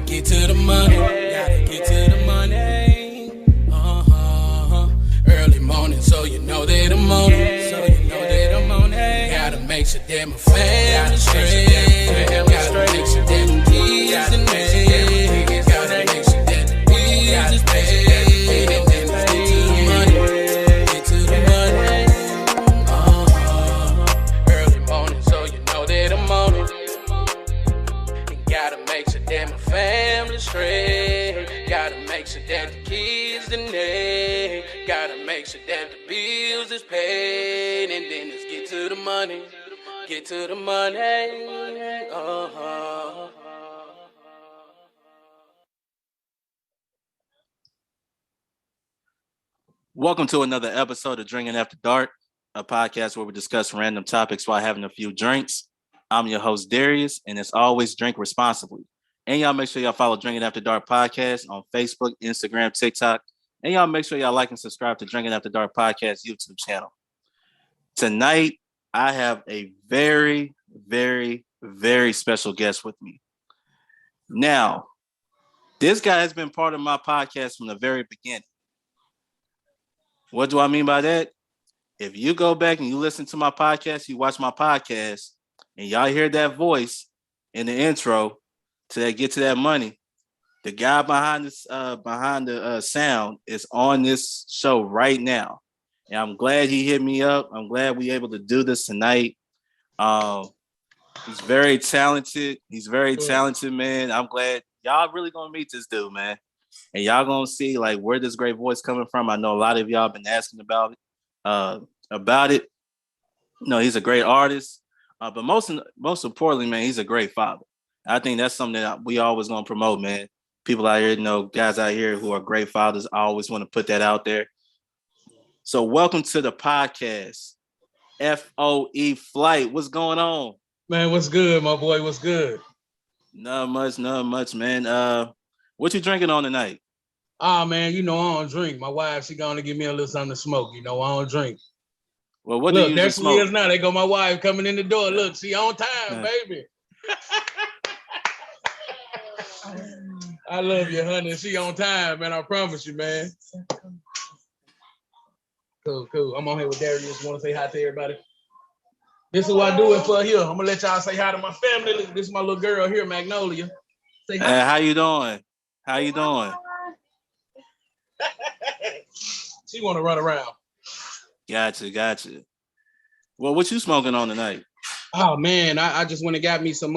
get to the money. Gotta get to the money. Early morning, so you know that I'm on it. So you know that I'm on it. Gotta make sure that my family straight. Gotta make sure that the kids in there. Gotta make sure that the bills is paid. And then let's get to the money. Get to the money. Early morning, so you know that I'm on it. And gotta make sure that my family straight. Gotta make sure that the kids in there. Gotta make sure that the bills is paid. And then let's get to the money. Get to the money. Welcome to another episode of Drinking After Dark, a podcast where we discuss random topics while having a few drinks. I'm your host, Darius, and as always, drink responsibly. And y'all make sure y'all follow Drinking After Dark podcast on Facebook, Instagram, TikTok. And y'all make sure y'all like and subscribe to Drinking After Dark podcast YouTube channel. Tonight, I have a very, very, very special guest with me. Now, this guy has been part of my podcast from the very beginning. What do I mean by that? If you go back and you listen to my podcast, you watch my podcast, and y'all hear that voice in the intro to get to that money, the guy behind the sound is on this show right now. And I'm glad he hit me up. I'm glad we able to do this tonight. He's very talented. He's very talented, man. I'm glad y'all really gonna meet this dude, man. And y'all gonna see like where this great voice coming from. I know a lot of y'all been asking about it. No, he's a great artist, but most importantly, man, he's a great father. I think that's something that we always gonna promote, man. People out here, guys out here who are great fathers. I always want to put that out there. So, welcome to the podcast, F.O.E. Flight. What's going on, man? What's good, my boy? What's good? Not much, man. What you drinking on tonight? Man, I don't drink. My wife, she gonna give me a little something to smoke. I don't drink. Well, what do you usually smoke? There she is now. They go my wife coming in the door. Look, she on time, baby. I love you, honey. She on time, man. I promise you, man. Cool. I'm on here with Darius. Want to say hi to everybody? This is what I do it for here. I'm gonna let y'all say hi to my family. Look, this is my little girl here, Magnolia. Say hi. How you doing? She want to run around. Gotcha. Well, what you smoking on tonight? Oh man, I just went and got me some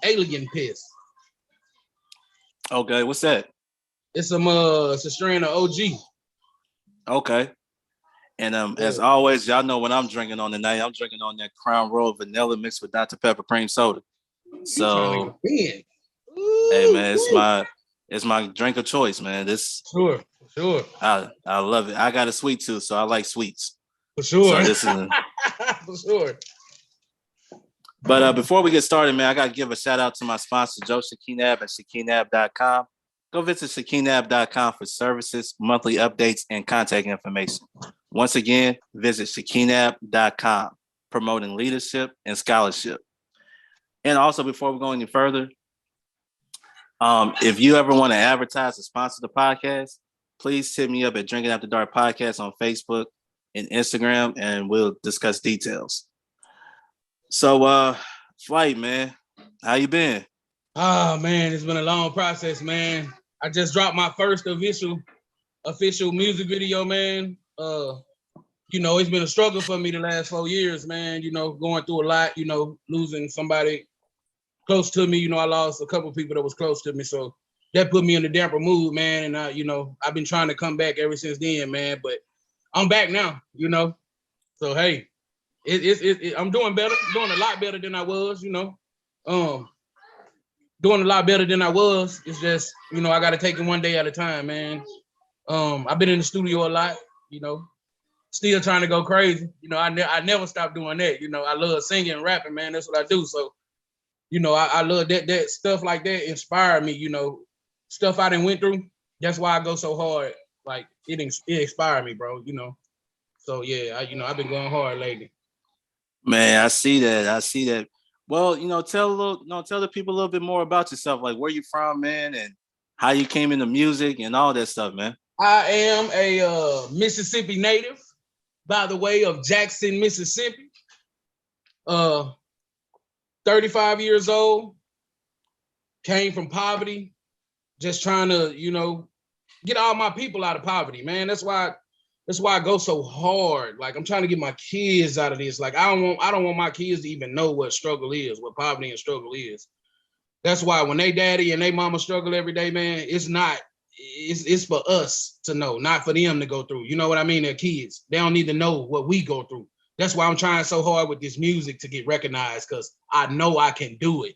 alien piss. Okay, what's that? It's a strain of OG. Okay. And as always, y'all know what I'm drinking on tonight. I'm drinking on that Crown Royal vanilla mixed with Dr. Pepper cream soda. So, hey man, it's my drink of choice, man. This sure. I love it. I got a sweet tooth, so I like sweets. For sure. So this is for sure. But before we get started, man, I got to give a shout out to my sponsor, Joe Shakinab at shakinab.com. Go visit shakinab.com for services, monthly updates, and contact information. Once again, visit shakinab.com, promoting leadership and scholarship. And also, before we go any further, if you ever want to advertise or sponsor the podcast, please hit me up at Drinking After Dark Podcast on Facebook and Instagram, and we'll discuss details. So, Flight, man, how you been? Oh, man, it's been a long process, man. I just dropped my first official music video, man. It's been a struggle for me the last 4 years, man. Going through a lot, losing somebody close to me. I lost a couple people that was close to me. So that put me in a damper mood, man. And I've been trying to come back ever since then, man. But I'm back now, So, hey, I'm doing better, doing a lot better than I was, doing a lot better than I was. It's just, I got to take it one day at a time, man. I've been in the studio a lot, still trying to go crazy. I never stopped doing that. I love singing and rapping, man. That's what I do. So, I love that stuff like that inspired me, stuff I done went through. That's why I go so hard. Like it inspired me, bro, So yeah, I've been going hard lately. Man, I see that. Well, tell the people a little bit more about yourself, like where you from, man, and how you came into music and all that stuff, man. I am a Mississippi native, by the way, of Jackson, Mississippi. 35 years old, came from poverty, just trying to, get all my people out of poverty, man. That's why I go so hard. Like I'm trying to get my kids out of this. Like I don't want my kids to even know what struggle is, what poverty and struggle is. That's why when they daddy and they mama struggle every day, man, it's for us to know, not for them to go through. You know what I mean? They're kids. They don't need to know what we go through. That's why I'm trying so hard with this music to get recognized, because I know I can do it.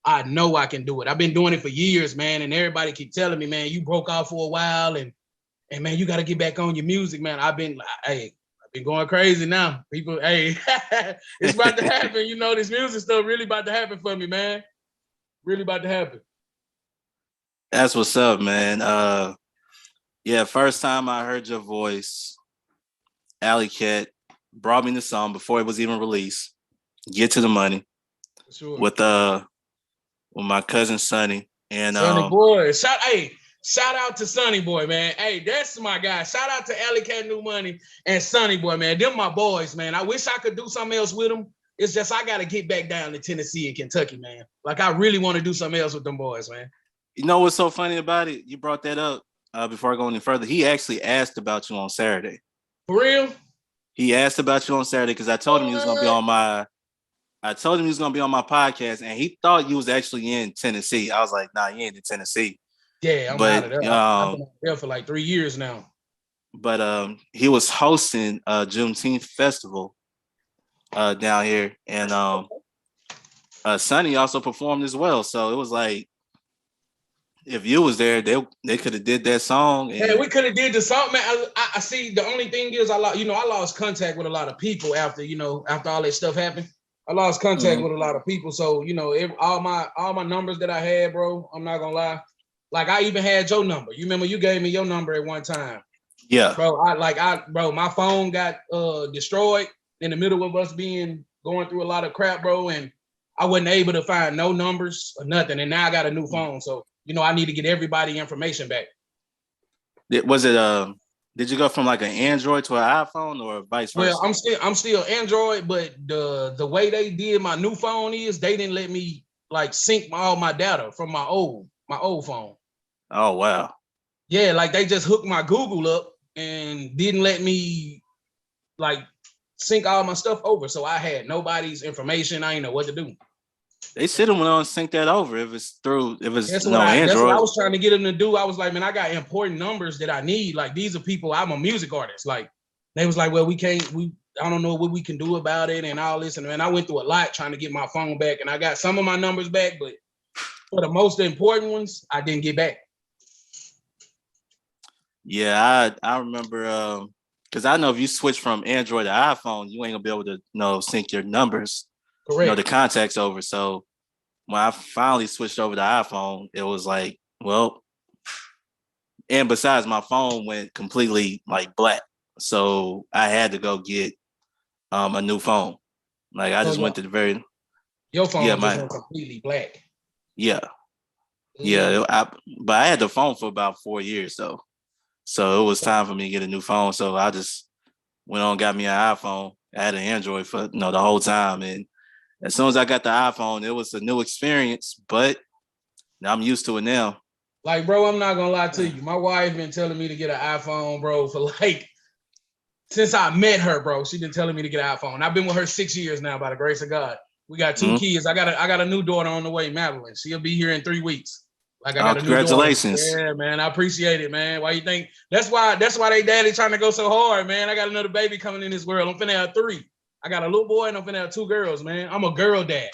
I know I can do it. I've been doing it for years, man, and everybody keep telling me, man, you broke off for a while, and man, you got to get back on your music, man. I've been going crazy now. People, it's about to happen. This music stuff really about to happen for me, man. Really about to happen. That's what's up, man. First time I heard your voice, Alley Cat brought me the song before it was even released. Get to the Money. Sure. With my cousin Sonny. And Sonny Boy. Shout out to Sonny Boy, man. Hey, that's my guy. Shout out to Alley Cat New Money and Sonny Boy, man. Them my boys, man. I wish I could do something else with them. It's just I gotta get back down to Tennessee and Kentucky, man. Like I really want to do something else with them boys, man. You know what's so funny about it? You brought that up before I go any further. He actually asked about you on Saturday. For real? He asked about you on Saturday because I told him he was gonna be on my podcast, and he thought you was actually in Tennessee. I was like, nah, you ain't in Tennessee. Yeah, I'm out of there. I've been out there for like 3 years now. But he was hosting a Juneteenth festival down here, and Sonny also performed as well. So it was like, if you was there, they could have did that song. And yeah, we could have did the song, man. I see. The only thing is, I lost contact with a lot of people after all that stuff happened. I lost contact with a lot of people. So all my numbers that I had, bro, I'm not gonna lie. Like I even had your number. You remember you gave me your number at one time. Yeah, bro. My phone got destroyed in the middle of us going through a lot of crap, bro, and I wasn't able to find no numbers or nothing. And now I got a new phone, so I need to get everybody information back. Was it did you go from like an Android to an iPhone or vice versa? Well, I'm still Android, but the way they did my new phone is they didn't let me like sync all my data from my old phone. Oh wow. Yeah, like they just hooked my Google up and didn't let me like sync all my stuff over. So I had nobody's information. I didn't know what to do. They should have went on and sync that over if it's Android. That's what I was trying to get them to do. I was like, man, I got important numbers that I need. Like these are people, I'm a music artist. Like they was like, well, I don't know what we can do about it and all this. And man, I went through a lot trying to get my phone back, and I got some of my numbers back, but for the most important ones, I didn't get back. Yeah, I remember because I know if you switch from Android to iPhone, you ain't gonna be able to sync your numbers, correct, the contacts over. So when I finally switched over to iPhone, it was like, well, and besides, my phone went completely like black, so I had to go get a new phone. Like I just went to the very your phone went completely black. Yeah, but I had the phone for about 4 years though. So it was time for me to get a new phone. So I just went on and got me an iPhone. I had an Android for the whole time. And as soon as I got the iPhone, it was a new experience, but I'm used to it now. Like, bro, I'm not gonna lie to you. My wife been telling me to get an iPhone, bro, for like since I met her, bro. She's been telling me to get an iPhone. I've been with her 6 years now, by the grace of God. We got 2 kids. I got a new daughter on the way, Madeline. She'll be here in 3 weeks. Like I got a new congratulations. Daughter. Yeah, man. I appreciate it, man. Why you think that's why they daddy trying to go so hard, man. I got another baby coming in this world. I'm finna have 3. I got a little boy and I'm finna have 2 girls, man. I'm a girl dad.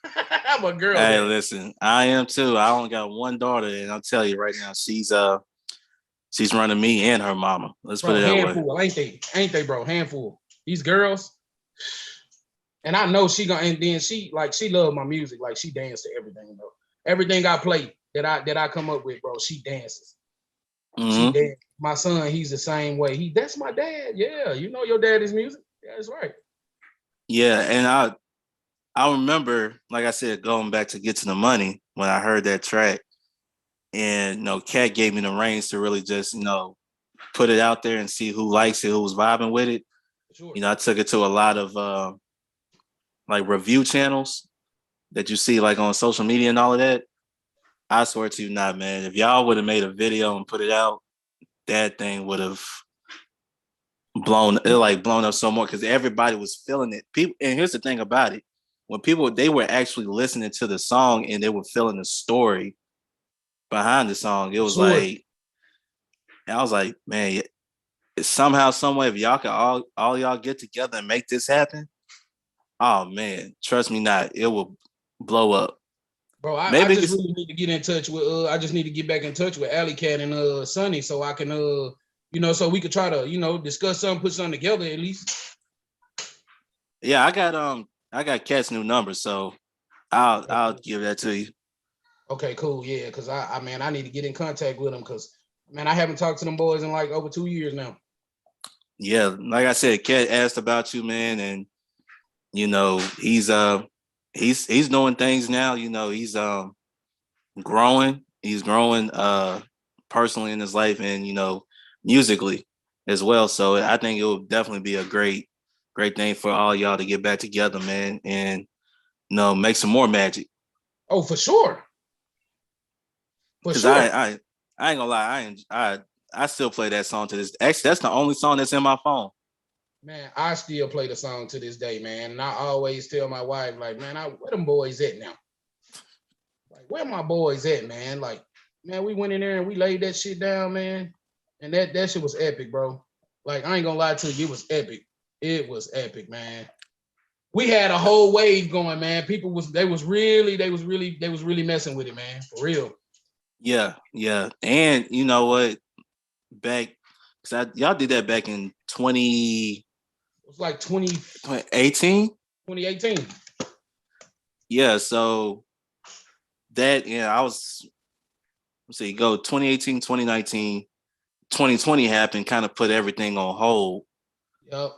I'm a girl dad. Hey, listen, I am too. I only got 1 daughter, and I'll tell you right now, she's running me and her mama. Let's put it that handful, way. Ain't they, bro? Handful. These girls. And I know she gonna, and then she love my music. Like she dance to everything, bro. Everything I play that I come up with, bro, she dances. Mm-hmm. She dance. My son, he's the same way. That's my dad. Yeah, your daddy's music. Yeah, that's right. Yeah, and I remember, like I said, going back to Get to the Money when I heard that track, and Cat gave me the reins to really just put it out there and see who likes it, who's vibing with it. Sure. I took it to a lot of like review channels that you see like on social media and all of that. I swear to you, not man. If y'all would have made a video and put it out, that thing would have blown up so more because everybody was feeling it. People, and here's the thing about it: when people they were actually listening to the song and they were feeling the story behind the song, it was Sure. like, I was like, man, somehow, some way, if y'all can all y'all get together and make this happen, oh man, trust me, not it will blow up. Bro, I Maybe just it's, really need to get in touch with I just need to get back in touch with Alley Cat and Sonny so I can so we could try to, discuss something, put something together at least. yeah, I got Cat's new number, so I'll give that to you. Okay, cool. Yeah, because I need to get in contact with them because man, I haven't talked to them boys in like over 2 years now. Yeah, like I said, Cat asked about you, man, and he's doing things now. He's growing. He's growing personally in his life and musically as well. So I think it will definitely be a great thing for all y'all to get back together, man, and make some more magic. Oh, for sure. For Because sure. I ain't gonna lie, I still play that song to this. Actually, that's the only song that's in my phone. Man, I still play the song to this day, man. And I always tell my wife, like, man, where them boys at now? Like, where my boys at, man? Like, man, we went in there and we laid that shit down, man. And that shit was epic, bro. Like, I ain't gonna lie to you, it was epic. It was epic, man. We had a whole wave going, man. People was really messing with it, man. For real. Yeah, yeah. And you know what? Back, because y'all did that back in It was like 2018. 2018. Yeah, so that, I was, let's see, go 2018, 2019, 2020 happened, kind of put everything on hold Yep.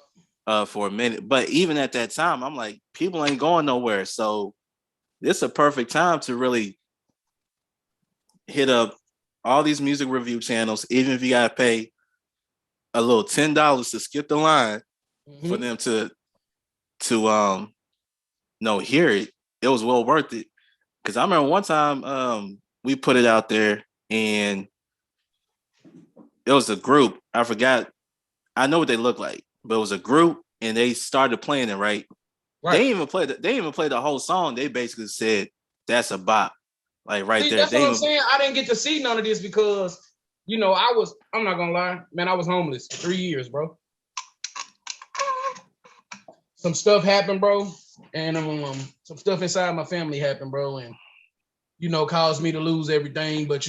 for a minute. But even at that time, I'm like, people ain't going nowhere. So this is a perfect time to really hit up all these music review channels, even if you gotta pay a little $10 to skip the line for them to hear it. It was well worth it. Cause I remember one time we put it out there and it was a group. I forgot. I know what they look like, but it was a group and they started playing it, right? Right. They didn't even play the whole song. They basically said that's a bop. Like right See, there. that's what I'm saying. I didn't get to see none of this because, I'm not gonna lie, man, I was homeless for 3 years, bro. Some stuff happened, bro, and some stuff inside my family happened, bro, and caused me to lose everything. But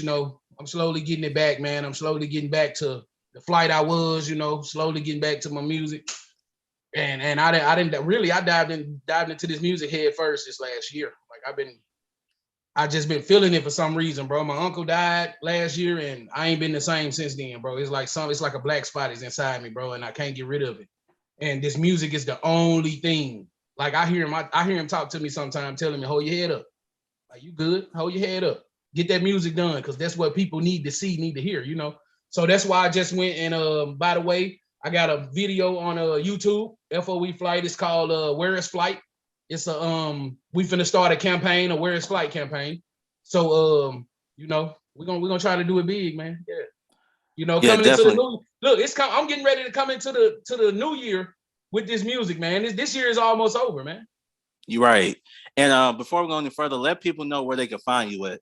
I'm slowly getting it back, man. I'm slowly getting back to the flight I was, slowly getting back to my music. And I didn't really I dived into this music head first this last year. Like I just been feeling it for some reason, bro. My uncle died last year, and I ain't been the same since then, bro. It's like a black spot is inside me, bro, and I can't get rid of it. And this music is the only thing. Like I hear him talk to me sometimes, telling me, "Hold your head up. Like you good? Hold your head up. Get that music done, because that's what people need to see, need to hear." So that's why I just went and by the way, I got a video on YouTube, F.O.E. Flight. It's called Where is Flight? It's we finna start a campaign, a Where is Flight campaign. So we're gonna try to do it big, man. Yeah. Yeah, Coming into the definitely. new look, I'm getting ready to come into the new year with this music, man. This year is almost over, man. You're right. And before we go any further, let people know where they can find you at.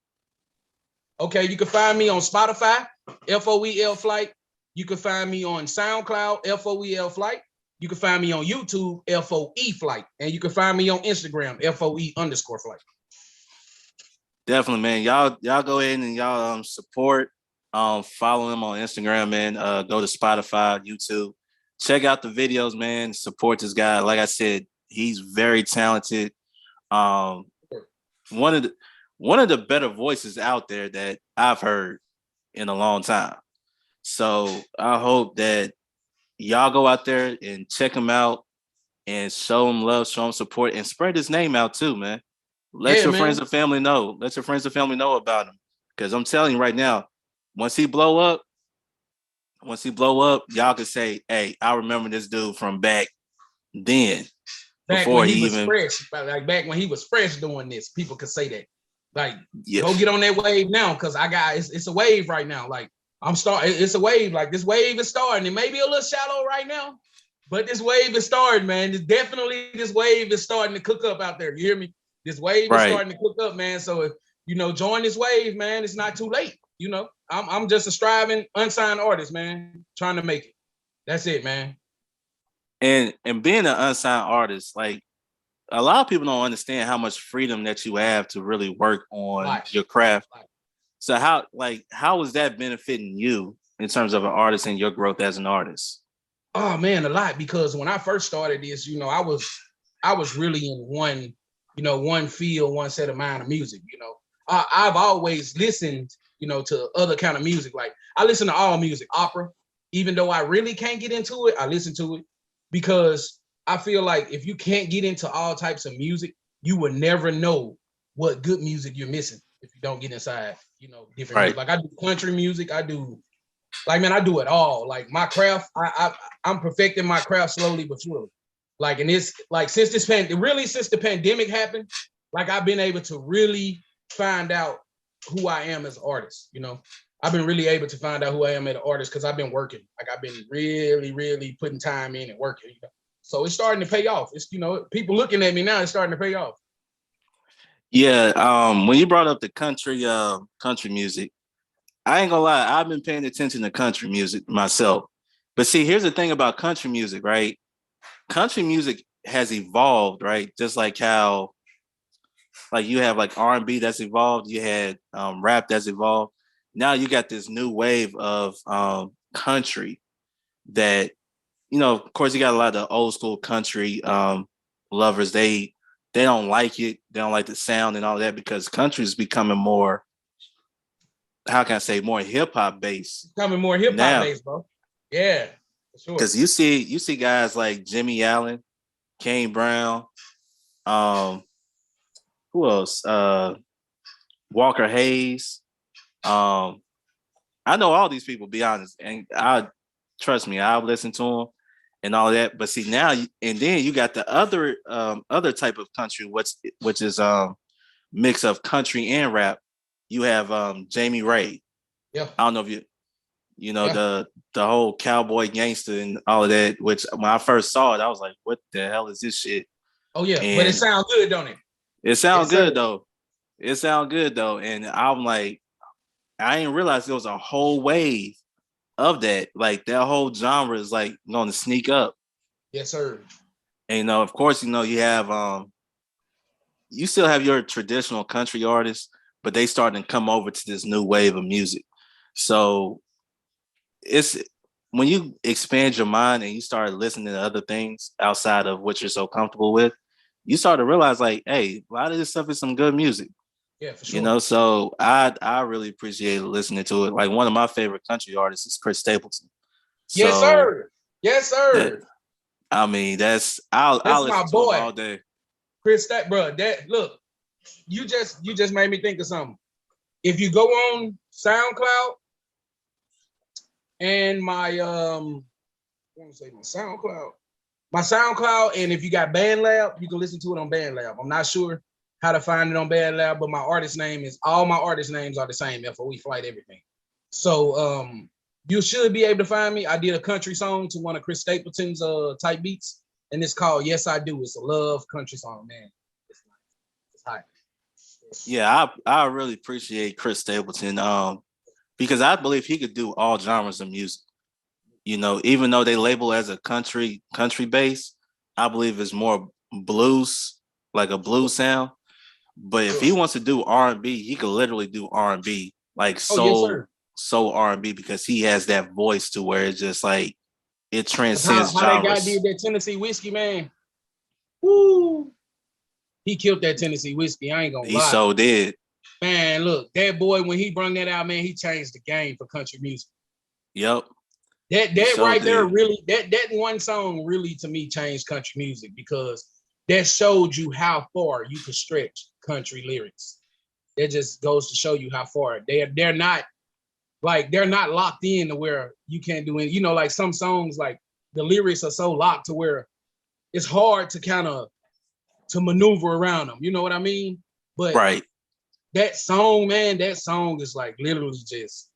Okay, you can find me on Spotify, FOEL Flight. You can find me on SoundCloud, FOEL Flight. You can find me on YouTube, FOE Flight. And you can find me on Instagram, FOE_Flight. Definitely, man. Y'all go ahead and y'all support. Follow him on Instagram, man. Go to Spotify, YouTube. Check out the videos, man. Support this guy. Like I said, he's very talented. One of the better voices out there that I've heard in a long time. So I hope that y'all go out there and check him out and show him love, show him support, and spread his name out too, man. Let Yeah, your man. friends and family know. Let your friends and family know about him. Because I'm telling you right now, once he blow up, y'all can say, "Hey, I remember this dude from back then." Back Before when he he was even, fresh, like back when he was fresh doing this, people could say that. Like, yeah, go get on that wave now, because I got it's a wave right now. Like it's a wave. Like this wave is starting. It may be a little shallow right now, but this wave is starting, man. This wave is starting to cook up out there. You hear me? This wave is right. starting to cook up, man. So if join this wave, man, it's not too late. I'm just a striving, unsigned artist, man, trying to make it. That's it, man. And being an unsigned artist, like a lot of people don't understand how much freedom that you have to really work on your craft. So how is that benefiting you in terms of an artist and your growth as an artist? Oh man, a lot, because when I first started this, I was really in one field, one set of mind of music. I've always listened, to other kind of music. Like I listen to all music, opera, even though I really can't get into it, I listen to it because I feel like if you can't get into all types of music, you will never know what good music you're missing if you don't get inside, different music. Like I do country music, I do it all. Like my craft, I'm perfecting my craft slowly but surely. Like, and it's like since the pandemic happened, like I've been able to really find out who I am as an artist. I've been really able to find out who I am as an artist because I've been working. Like I've been really, really putting time in and working. So it's starting to pay off. It's people looking at me now. It's starting to pay off. Yeah. When you brought up the country music, I ain't gonna lie, I've been paying attention to country music myself. But see, here's the thing about country music, right? Country music has evolved, right? Just like how like you have like R&B that's evolved, you had rap that's evolved. Now you got this new wave of country that, of course you got a lot of old school country lovers. They don't like it. They don't like the sound and all that because country is becoming more, how can I say, more hip hop based. Becoming more hip hop based, bro. Yeah, for sure. Because you see guys like Jimmy Allen, Kane Brown, who else? Walker Hayes. I know all these people, be honest, and trust me, I'll listen to them and all that. But see now, and then you got the other type of country, which is mix of country and rap. You have Jamie Ray. Yeah. I don't know if the whole cowboy gangster and all of that. Which when I first saw it, I was like, "What the hell is this shit?" Oh yeah, but it sounds good, don't it? It sounds good though. It sounds good though, and I'm like, I didn't realize there was a whole wave of that. Like that whole genre is like going to sneak up. Yes, sir. And of course, you have you still have your traditional country artists, but they starting to come over to this new wave of music. So it's when you expand your mind and you start listening to other things outside of what you're so comfortable with, you start to realize like, hey, a lot of this stuff is some good music. Yeah, for sure. So I really appreciate listening to it. Like one of my favorite country artists is Chris Stapleton. Yes, So sir. Yes, sir. I'll listen my to boy. him all day. Chris, look, you just made me think of something. If you go on SoundCloud and my SoundCloud, and if you got BandLab, you can listen to it on BandLab. I'm not sure how to find it on BandLab, but all my artist names are the same: F.O.E, Flight, everything. So you should be able to find me. I did a country song to one of Chris Stapleton's type beats, and it's called "Yes I Do." It's a love country song, man. It's nice. It's hot. Yeah, I really appreciate Chris Stapleton because I believe he could do all genres of music. Even though they label as a country base, I believe it's more blues, like a blues sound. But if he wants to do R&B, he could literally do R&B, like soul R&B, because he has that voice to where it's just like it transcends how genres. that guy did that Tennessee whiskey, man. Woo! He killed that Tennessee whiskey. I ain't gonna lie. He so did. Man, look, that boy, when he brung that out, man, he changed the game for country music. Yep. That So right there did. really that one song really to me changed country music because that showed you how far you could stretch country lyrics. That just goes to show you how far they're not like they're not locked in to where you can't do it. You know, like some songs, like the lyrics are so locked to where it's hard to kind of to maneuver around them. You know what I mean? But Right. that song, man, that song is like literally just,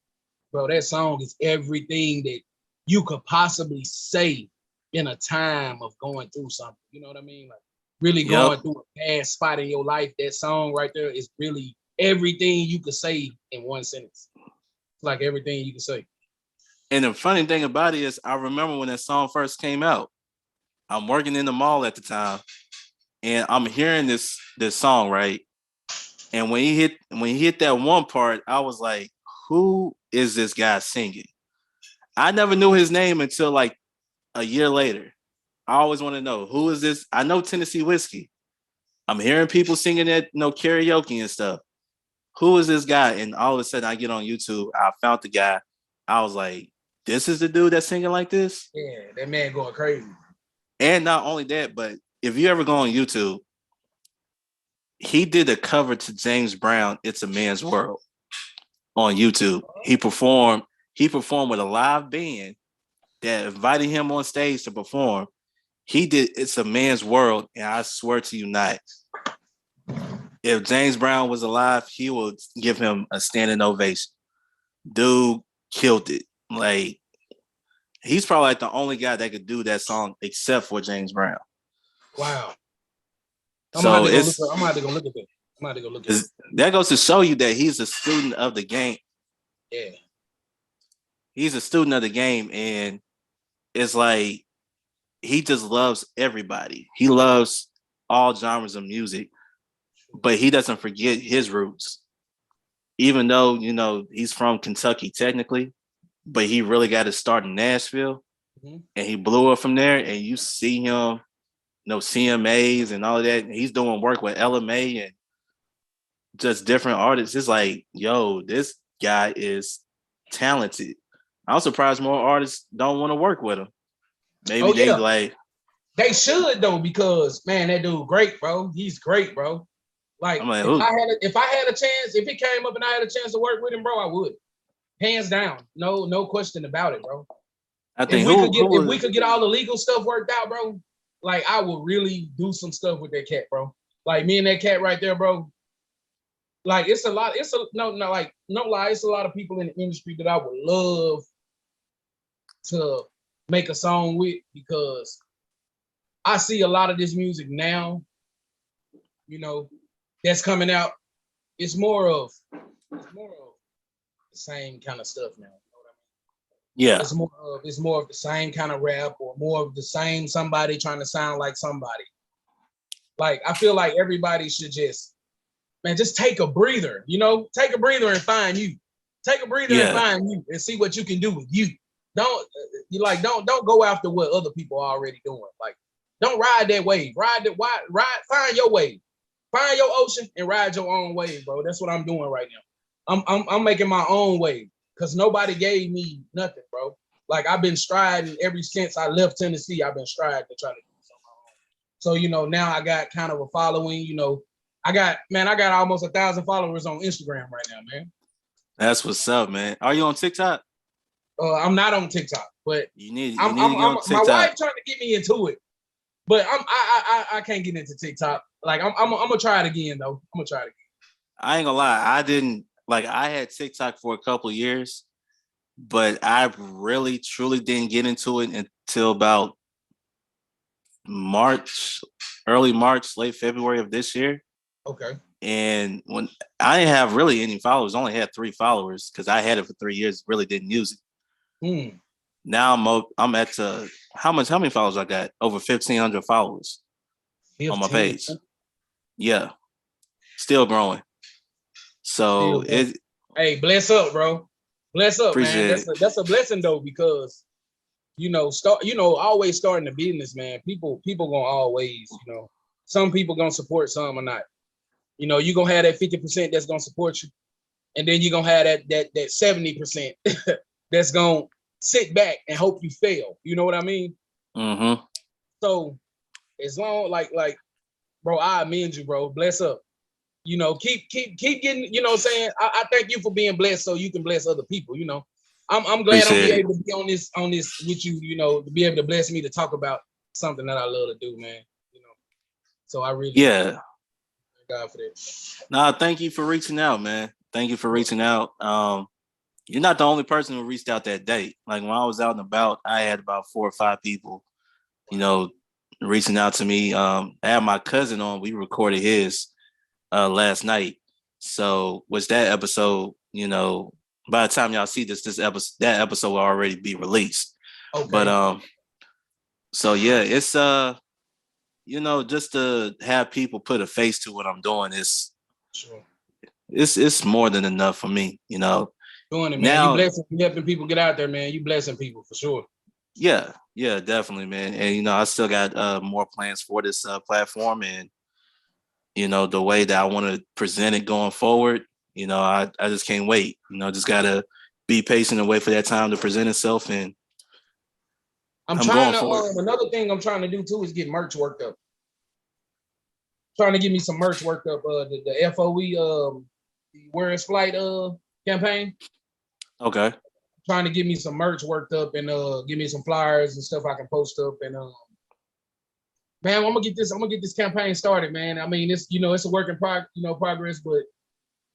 bro, that song is everything that you could possibly say in a time of going through something. You know what I mean? Like really Yep. going through a bad spot in your life. That song right there is really everything you could say in one sentence. It's like everything you can say. And the funny thing about it is, I remember when that song first came out. I'm working in the mall at the time, and I'm hearing this song, right? And when he hit that one part, I was like, "Who is this guy singing?" I never knew his name until like a year later. I always want to know who is this. I know Tennessee Whiskey. I'm hearing people singing that, karaoke and stuff. Who is this guy? And all of a sudden, I get on YouTube. I found the guy. I was like, this is the dude that's singing like this. Yeah, that man going crazy. And not only that, but if you ever go on YouTube, he did a cover to James Brown, "It's a Man's World" on YouTube. He performed with a live band that invited him on stage to perform. He did "It's a Man's World," and I swear to you not, if James Brown was alive, he would give him a standing ovation. Dude killed it. Like, he's probably like the only guy that could do that song except for James Brown. Wow. I'm So gonna have to go look at that. I'm gonna have to go look at it. That goes to show you that he's a student of the game. Yeah. He's a student of the game, and it's like he just loves everybody. He loves all genres of music, but he doesn't forget his roots. Even though, he's from Kentucky technically, but he really got to start in Nashville, and he blew up from there. And you see him, CMAs and all of that. And he's doing work with LMA and just different artists. It's like, yo, this guy is talented. I'm surprised more artists don't want to work with him. Maybe they like. They should though, because man, that dude great, bro. He's great, bro. Like if I had a chance, if it came up and I had a chance to work with him, bro, I would. Hands down. No question about it, bro. I think if we could get all the legal stuff worked out, bro, like I would really do some stuff with that cat, bro. Like me and that cat right there, bro. Like it's a lot, no lie, it's a lot of people in the industry that I would love to make a song with, because I see a lot of this music now, that's coming out. It's more of the same kind of stuff now. You know what I mean? Yeah. It's more of the same kind of rap, or more of the same somebody trying to sound like somebody. Like I feel like everybody should just take a breather, take a breather and find you. Take a breather and find you and see what you can do with you. Don't go after what other people are already doing. Like, don't ride that wave. Find your wave. Find your ocean and ride your own wave, bro. That's what I'm doing right now. I'm making my own wave, because nobody gave me nothing, bro. Like I've been striding ever since I left Tennessee. I've been striding to try to do something. So now I got kind of a following. I got almost 1,000 followers on Instagram right now, man. That's what's up, man. Are you on TikTok? I'm not on TikTok, but you need to get on TikTok. My wife trying to get me into it, but I can't get into TikTok. Like I'm gonna try it again though. I'm gonna try it again. I ain't gonna lie. I had TikTok for a couple of years, but I really truly didn't get into it until about early March, late February of this year. Okay. And when I didn't have really any followers, only had 3 followers because I had it for 3 years, really didn't use it. Now I'm at how many followers I got? Over 1,500 followers on my page. Yeah, still growing. So hey, bless up, bro. Bless up, man. That's a blessing though, because always starting a business, man. People gonna always, some people gonna support, some or not. You're gonna have that 50% that's gonna support you, and then you're gonna have that 70% that's gonna sit back and hope you fail. You know what I mean? Mm-hmm. So as long like bro, I amend you, bro. Bless up. You know, keep getting, you know what I'm saying? I thank you for being blessed so you can bless other people, you know. I'm glad I'm be Appreciate it. able to be on this with you, you know, to be able to bless me to talk about something that I love to do, man. You know. So I really Yeah. thank God for that. Nah, thank you for reaching out, man. Thank you for reaching out. You're not the only person who reached out that day. Like when I was out and about, I had about 4 or 5 people, you know, reaching out to me. I had my cousin on. We recorded his last night. So was that episode, you know, by the time y'all see this episode, that episode will already be released. Okay. But so yeah, it's you know, just to have people put a face to what I'm doing is Sure. it's more than enough for me, you know. Doing it, man. Now, You blessing, you helping people get out there, man. You blessing people for sure. yeah, definitely, man. And you know, I still got more plans for this platform, and you know, the way that I want to present it going forward. You know, I just can't wait. You know, just gotta be patient and wait for that time to present itself, and I'm I'm trying going to for it. another thing I'm trying to do too is get merch worked up. Trying to get me some merch worked up. The F.O.E. The Where is Flight campaign. Okay. Trying to get me some merch worked up and give me some flyers and stuff I can post up and man, I'm gonna get this campaign started, man. I mean, it's, you know, it's a work in progress, but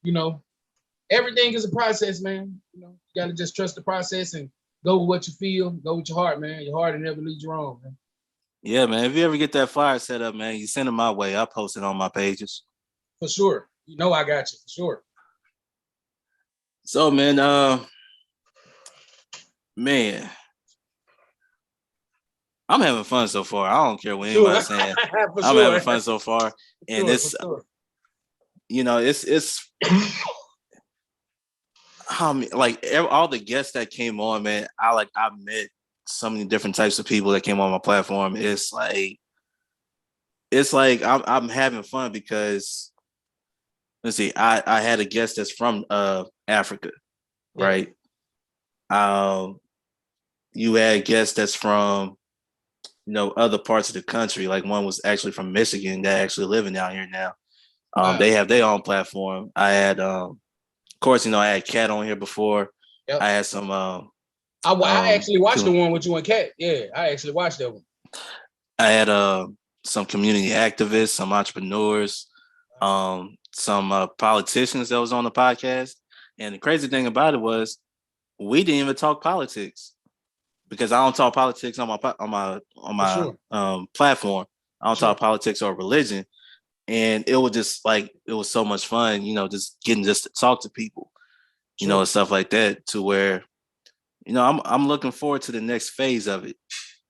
you know, everything is a process, man. You know, you gotta just trust the process and go with what you feel, go with your heart, man. Your heart will never lead you wrong, man. Yeah, man. If you ever get that flyer set up, man, you send it my way. I'll post it on my pages. For sure. You know I got you, for sure. So, man, I'm having fun so far. I don't care what anybody's saying. For I'm sure. having fun so far, and For it's sure. you know it's like all the guests that came on, man. I met so many different types of people that came on my platform. It's like I'm having fun because let's see, I had a guest that's from Africa, Yeah. right? You had guests that's from, you know, other parts of the country. Like one was actually from Michigan that actually living down here now. Wow. They have their own platform. I had of course, you know, I had Cat on here before. Yep. I had some I actually watched the one with you and Kat. Yeah, I actually watched that one. I had some community activists, some entrepreneurs, some politicians that was on the podcast. And the crazy thing about it was we didn't even talk politics because I don't talk politics on my Sure. platform. I don't Sure. talk politics or religion. And it was just like it was so much fun, you know, just getting just to talk to people, you know, and stuff like that, to where, you know, I'm looking forward to the next phase of it.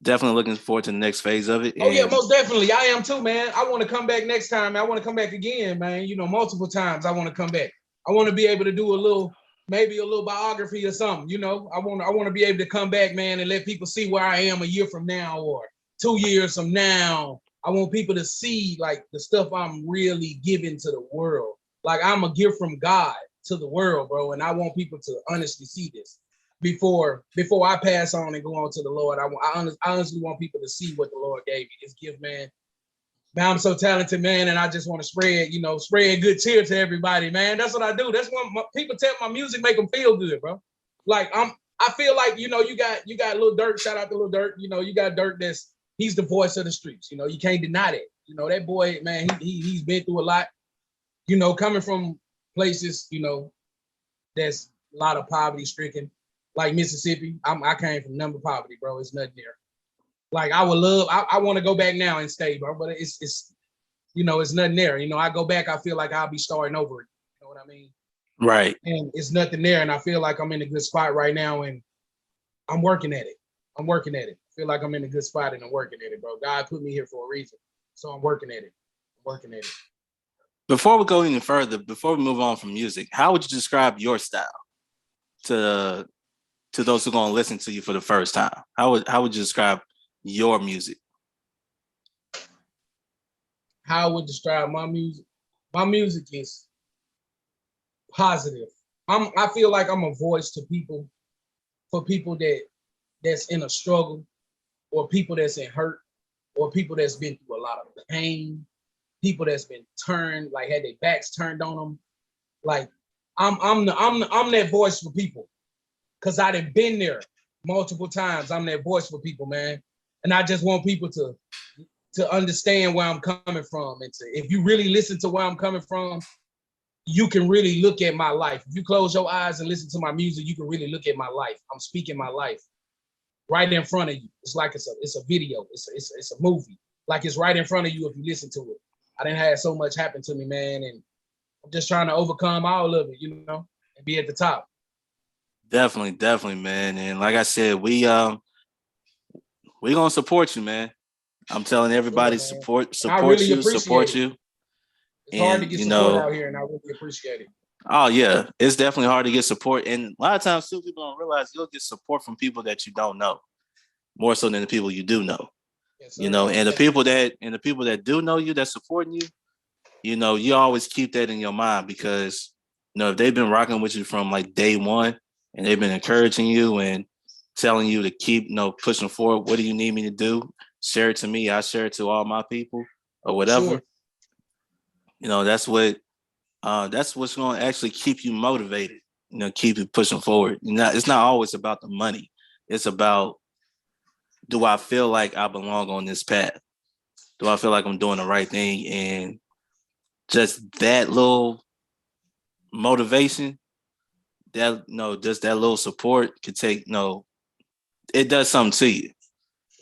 Definitely looking forward to the next phase of it. Oh yeah, most definitely. I am too, man. I want to come back next time. I want to come back again, man. You know, multiple times I want to come back. I want to be able to do maybe a little biography or something. You know, I want to be able to come back, man, and let people see where I am a year from now or 2 years from now. I want people to see like the stuff I'm really giving to the world. Like I'm a gift from God to the world, bro. And I want people to honestly see this before I pass on and go on to the Lord. I honestly want people to see what the Lord gave me, this gift, man. Man, I'm so talented, man, and I just want to spread good cheer to everybody, man. That's what I do. That's what people tell my music make them feel good, bro. Like I feel like, you know, you got Lil Durk. Shout out to Lil Durk. You know, you got Durk. He's the voice of the streets. You know, you can't deny that. You know, that boy, man, he's been through a lot. You know, coming from places, you know, that's a lot of poverty stricken, like Mississippi. I came from number poverty, bro. It's nothing there. Like I want to go back now and stay, bro. But it's you know, it's nothing there. You know, I go back, I feel like I'll be starting over. You know what I mean? Right. And it's nothing there. And I feel like I'm in a good spot right now, and I'm working at it. I feel like I'm in a good spot and I'm working at it, bro. God put me here for a reason. So I'm working at it. Before we go any further, before we move on from music, how would you describe your style to those who are going to listen to you for the first time? How would you describe your music? How I would describe my music? My music is positive. I feel like I'm a voice to people, for people that that's in a struggle, or people that's in hurt, or people that's been through a lot of pain, people that's been turned, like had their backs turned on them. Like I'm that voice for people, because I done been there multiple times. I'm that voice for people, man. And I just want people to understand where I'm coming from. And if you really listen to where I'm coming from, you can really look at my life. If you close your eyes and listen to my music, you can really look at my life. I'm speaking my life right in front of you. It's like it's a video. It's a movie. Like it's right in front of you if you listen to it. I didn't have so much happen to me, man, and I'm just trying to overcome all of it, and be at the top. Definitely, man. And like I said, we gonna support you, man. I'm telling everybody, support really you, support it. you. It's hard to get support out here, and I really appreciate it. Oh yeah, it's definitely hard to get support, and a lot of times too, people don't realize you'll get support from people that you don't know, more so than the people you do know. Yes, And the people that do know you, that's supporting you, you always keep that in your mind, because if they've been rocking with you from like day one, and they've been encouraging you and telling you to keep pushing forward. What do you need me to do? Share it to me. I share it to all my people or whatever. Sure. That's what's going to actually keep you motivated. Keep you pushing forward. It's not always about the money. It's about, do I feel like I belong on this path? Do I feel like I'm doing the right thing? And just that little motivation, just that little support could take, it does something to you.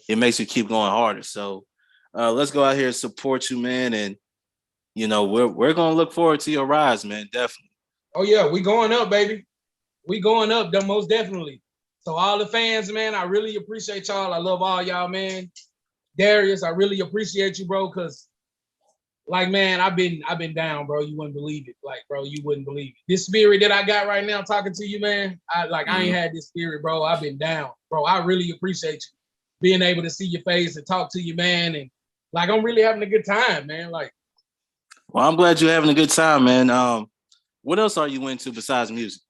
It makes you keep going harder. So let's go out here and support you, man. And, we're going to look forward to your rise, man. Definitely. Oh, yeah. We going up, baby. We going up, most definitely. So all the fans, man, I really appreciate y'all. I love all y'all, man. Darius, I really appreciate you, bro, because like, man, I've been down, bro. You wouldn't believe it. Like, bro, you wouldn't believe it. This spirit that I got right now talking to you, man, I ain't had this spirit, bro. I've been down. Bro, I really appreciate you being able to see your face and talk to you, man. And like, I'm really having a good time, man. Like, well, I'm glad you're having a good time, man. What else are you into besides music?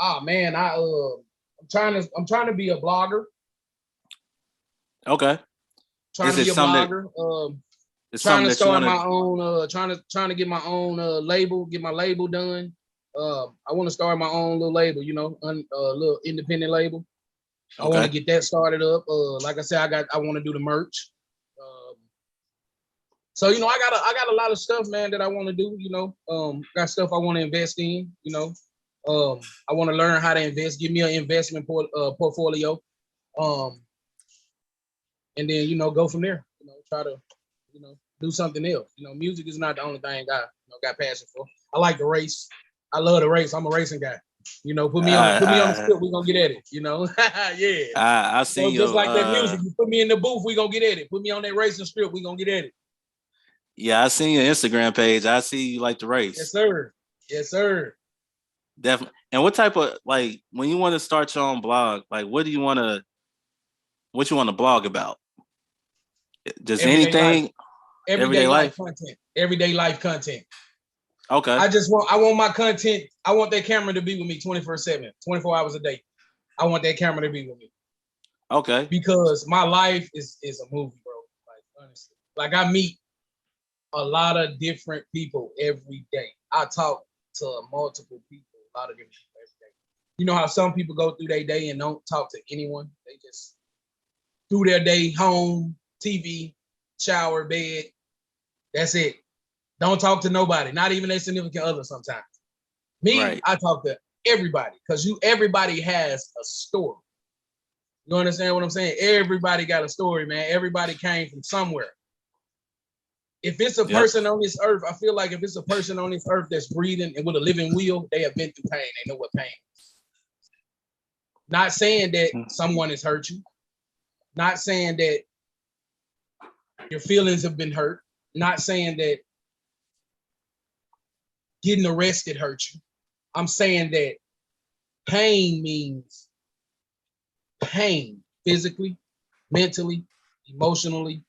Oh man, I'm trying to be a blogger. Okay. Trying to be a blogger. Trying to start my own. Trying to get my own label. Get my label done. I want to start my own little label. Little independent label. Okay. I want to get that started up. Like I said, I want to do the merch. So I got a lot of stuff, man, that I want to do. Got stuff I want to invest in. I want to learn how to invest. Give me an investment portfolio. And then go from there. Try to do something else. Music is not the only thing I got passion for. I like to race. I love to race. I'm a racing guy. Put me on the strip, we're gonna get at it. Yeah. I see you. Just like that music. You put me in the booth, we're gonna get at it. Put me on that racing strip, we're gonna get at it. Yeah, I seen your Instagram page. I see you like to race. Yes, sir. Yes, sir. Definitely. And what type of, like, when you want to start your own blog, like, what you want to blog about? Just everyday anything? Life. Everyday life content. Everyday life content. Okay. I want my content. I want that camera to be with me 24/7, 24 hours a day. I want that camera to be with me. Okay. Because my life is a movie, bro. Like, honestly. Like, I meet a lot of different people every day. I talk to multiple people, a lot of different people every day. You know how some people go through their day and don't talk to anyone? They just through their day, home, TV, shower, bed. That's it. Don't talk to nobody, not even their significant other sometimes. Me, right. I talk to everybody because everybody has a story. You understand what I'm saying? Everybody got a story, man. Everybody came from somewhere. If it's a person on this earth, I feel like if it's a person on this earth that's breathing and with a living will, they have been through pain. They know what pain is. Not saying that someone has hurt you. Not saying that your feelings have been hurt. Not saying that getting arrested hurt you. I'm saying that pain means pain, physically, mentally, emotionally,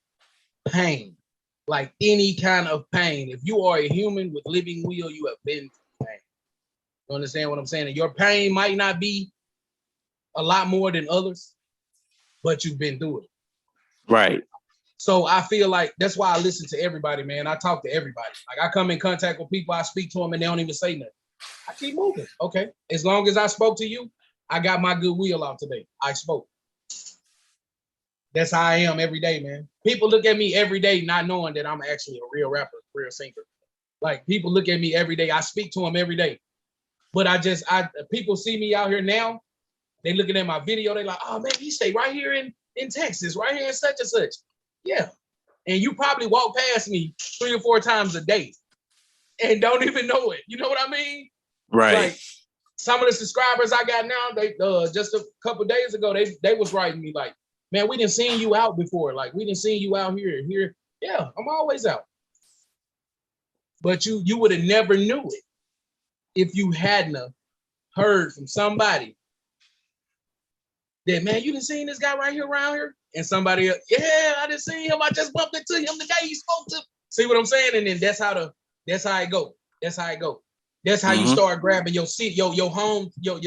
pain. Like any kind of pain. If you are a human with living will, you have been through pain. You understand what I'm saying? And your pain might not be a lot more than others, but you've been through it. Right. So I feel like that's why I listen to everybody, man. I talk to everybody. Like I come in contact with people, I speak to them, and they don't even say nothing. I keep moving. Okay. As long as I spoke to you, I got my goodwill out today. I spoke. That's how I am every day, man. People look at me every day not knowing that I'm actually a real rapper, real singer. Like people look at me every day. I speak to them every day. But people see me out here now. They looking at my video. They like, oh man, he stay right here in Texas, right here in such and such. Yeah. And you probably walk past me 3 or 4 times a day and don't even know it. You know what I mean? Right. Like some of the subscribers I got now, they just a couple days ago, they was writing me like, man, we didn't seen you out before. Like we didn't seen you out here. Yeah, I'm always out. But you would have never knew it if you hadn't heard from somebody that, man, you didn't seen this guy right here around here? And somebody else, yeah, I didn't see him. I just bumped into him the day he spoke to. See what I'm saying? And then that's how it go. That's how it go. That's how you start grabbing your seat, your home, your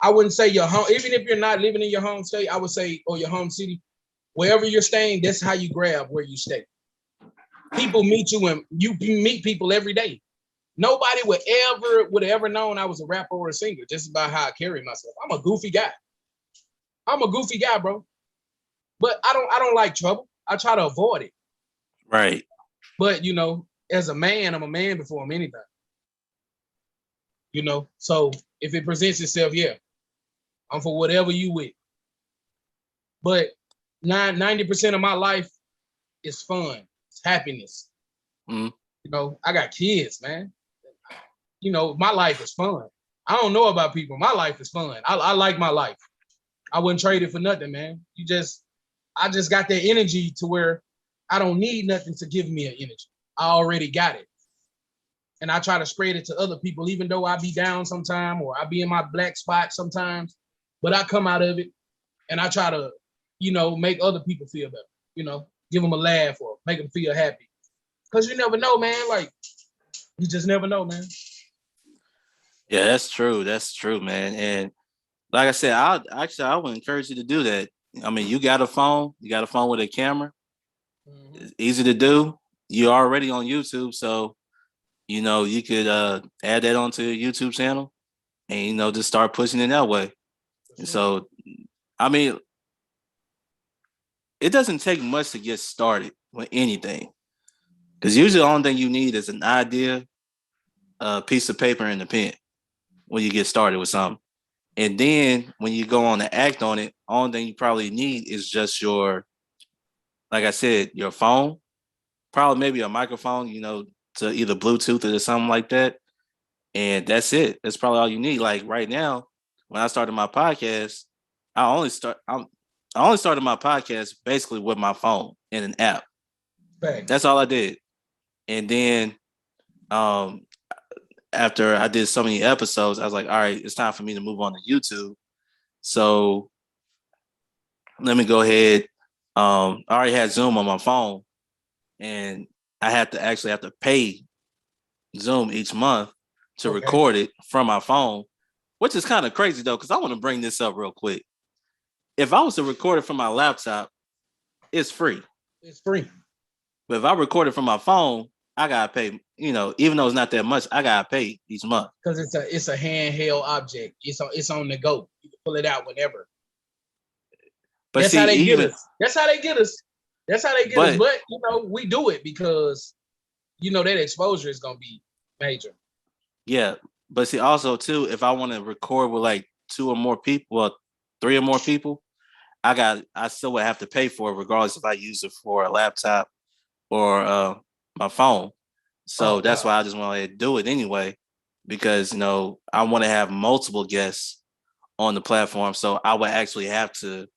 I wouldn't say your home, even if you're not living in your home state, I would say, or your home city, wherever you're staying, that's how you grab where you stay. People meet you and you meet people every day. Nobody would have ever known I was a rapper or a singer, just about how I carry myself. I'm a goofy guy. Bro. But I don't like trouble. I try to avoid it. Right. But as a man, I'm a man before I'm anything. So if it presents itself, yeah, I'm for whatever you with. But 90% of my life is fun. It's happiness. I got kids, man. My life is fun. I don't know about people. My life is fun. I like my life. I wouldn't trade it for nothing, man. I just got that energy to where I don't need nothing to give me an energy. I already got it. And I try to spread it to other people, even though I be down sometime or I be in my black spot sometimes. But I come out of it and I try to, make other people feel better, give them a laugh or make them feel happy. Because you never know, man. Like, you just never know, man. Yeah, that's true. That's true, man. And like I said, I would encourage you to do that. I mean, you got a phone with a camera. It's easy to do. You're already on YouTube, so you could add that onto your YouTube channel and just start pushing it that way. And so, I mean, it doesn't take much to get started with anything. Because usually the only thing you need is an idea, a piece of paper, and a pen when you get started with something. And then when you go on to act on it, only thing you probably need is just like I said, your phone, probably maybe a microphone, to either Bluetooth or something like that. And that's it. That's probably all you need. Like right now, when I started my podcast, I only started my podcast basically with my phone and an app. Thanks. That's all I did. And then after I did so many episodes, I was like, all right, it's time for me to move on to YouTube. So let me go ahead. I already had Zoom on my phone, and I have to pay Zoom each month to record it from my phone, which is kind of crazy though, because I want to bring this up real quick. If I was to record it from my laptop, it's free. It's free. But if I record it from my phone, I gotta pay. Even though it's not that much, I gotta pay each month. Because it's a handheld object. It's on the go. You can pull it out whenever. But That's how they get us. That's how they get us. But we do it because that exposure is gonna be major. Yeah, but see, also too, if I want to record with like 2 or more people, well, 3 or more people, I still would have to pay for it, regardless if I use it for a laptop or my phone. So that's why I just want to do it anyway, because I want to have multiple guests on the platform. So I would actually have to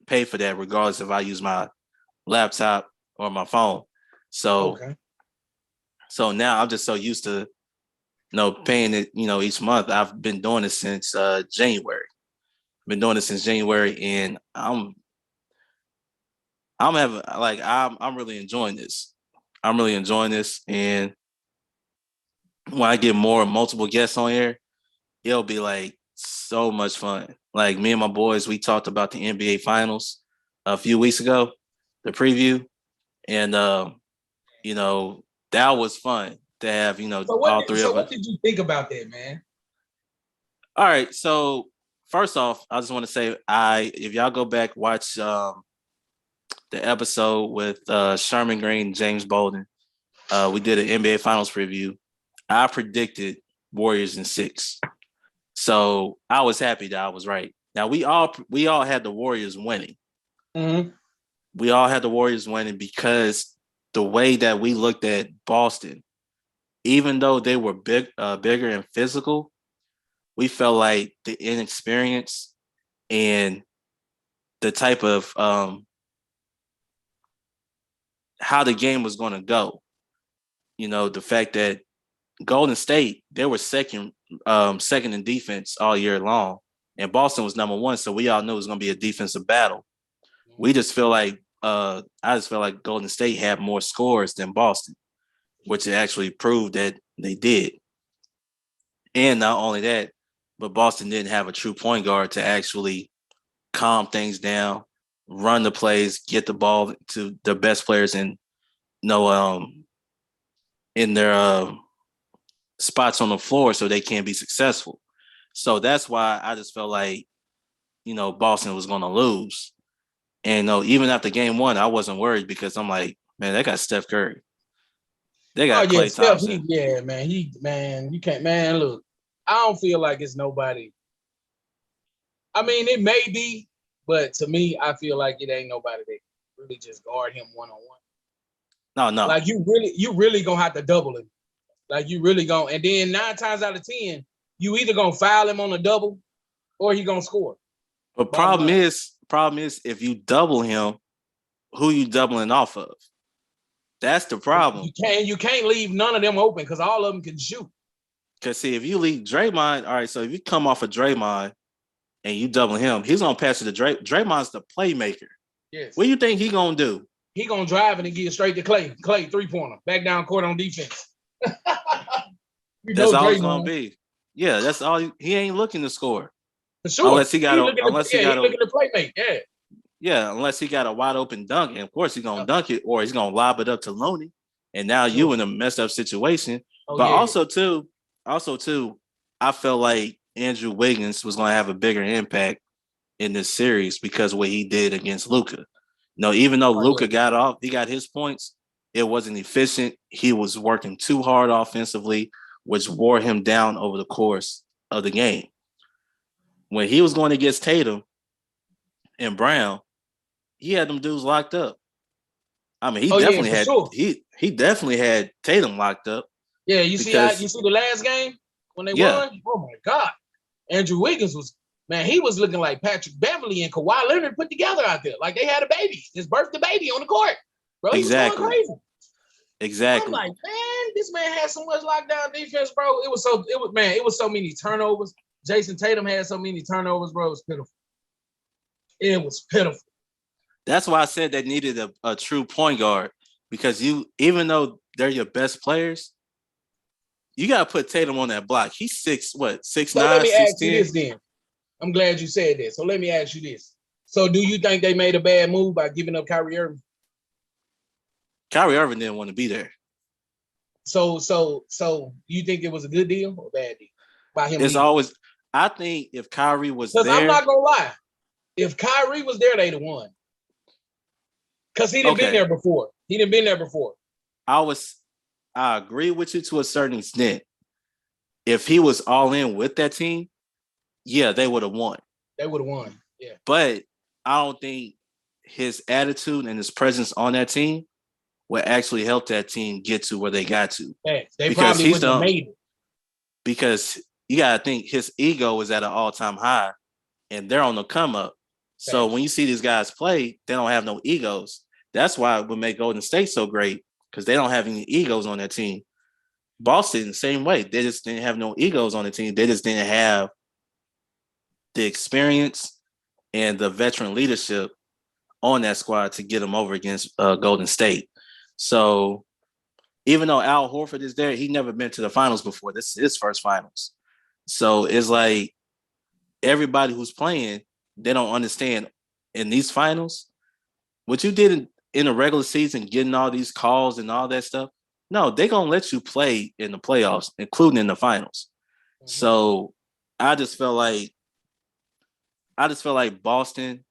pay for that, regardless if I use my laptop or my phone. So, so now I'm just so used to paying it, each month. I've been doing it since January. And I'm really enjoying this. And when I get multiple guests on here, it'll be like So much fun. Like me and my boys, we talked about the NBA Finals a few weeks ago, the preview, and you know that was fun to have. All three So of what us. did you think about that, man? All right, so first off, I just want to say, if y'all go back watch the episode with Sherman Green and James Bolden, we did an NBA Finals preview. I predicted Warriors in 6. So I was happy that I was right. Now we all had the Warriors winning. Mm-hmm. We all had the Warriors winning because the way that we looked at Boston, even though they were bigger and physical, we felt like the inexperience and the type of how the game was going to go. The fact that Golden State, they were second in defense all year long, and Boston was number 1. So we all knew it was going to be a defensive battle. We just feel like I just feel like Golden State had more scores than Boston, which it actually proved that they did. And not only that, but Boston didn't have a true point guard to actually calm things down, run the plays, get the ball to the best players in their spots on the floor so they can be successful. So that's why I just felt like, Boston was going to lose. And even after game 1, I wasn't worried because I'm like, man, they got Steph Curry. They got Klay Steph, Thompson. you can't, man, look, I don't feel like it's nobody. I mean, it may be, but to me, I feel like it ain't nobody that really just guard him one-on-one. No. Like you really gonna have to double him. Like you really gonna, and then 9 times out of 10, you either gonna foul him on a double or he gonna score. But problem is if you double him, who you doubling off of? That's the problem. You can't leave none of them open because all of them can shoot. Because see, if you leave Draymond, all right, so if you come off of Draymond and you double him, he's gonna pass it to Draymond's the playmaker. Yes. What do you think he gonna do? He gonna drive and get straight to Klay. Klay 3-pointer, back down court on defense. That's all it's gonna be. Yeah, that's all. He ain't looking to score. For sure. Unless he got looking to playmate. Yeah. Yeah, unless he got a wide open dunk, and of course he's gonna dunk it, or he's gonna lob it up to Looney, and now you in a messed up situation. Also too, I felt like Andrew Wiggins was gonna have a bigger impact in this series because of what he did against Luka. Even though Luka got off, he got his points. It wasn't efficient. He was working too hard offensively, which wore him down over the course of the game. When he was going against Tatum and Brown, he had them dudes locked up. I mean, he definitely had Tatum locked up. Yeah, you see the last game when they won? Oh my God. Andrew Wiggins he was looking like Patrick Beverly and Kawhi Leonard put together out there. Like they had a baby. Just birthed a baby on the court. Bro, he was going crazy. Exactly. I'm like, man, this man had so much lockdown defense, bro. It was so many turnovers. Jason Tatum had so many turnovers, bro. It was pitiful. It was pitiful. That's why I said they needed a true point guard because even though they're your best players, you got to put Tatum on that block. He's 6'9", 6'10". Let me ask you this then. I'm glad you said that. So let me ask you this. So do you think they made a bad move by giving up Kyrie Irving? Kyrie Irving didn't want to be there. So you think it was a good deal or a bad deal by him? I think if Kyrie was there. Because I'm not going to lie. If Kyrie was there, they'd have won. Because he didn't been there before. I agree with you to a certain extent. If he was all in with that team, yeah, they would have won. They would have won, yeah. But I don't think his attitude and his presence on that team would actually help that team get to where they got to. They probably wouldn't have made it. Because you got to think his ego is at an all-time high, and they're on the come up. So when you see these guys play, they don't have no egos. That's why it would make Golden State so great because they don't have any egos on their team. Boston, the same way. They just didn't have no egos on the team. They just didn't have the experience and the veteran leadership on that squad to get them over against Golden State. So even though Al Horford is there, he never been to the finals before. This is his first finals. So it's like everybody who's playing, they don't understand in these finals, what you did in the regular season, getting all these calls and all that stuff. No, they're gonna let you play in the playoffs, including in the finals. Mm-hmm. So I just felt like Boston,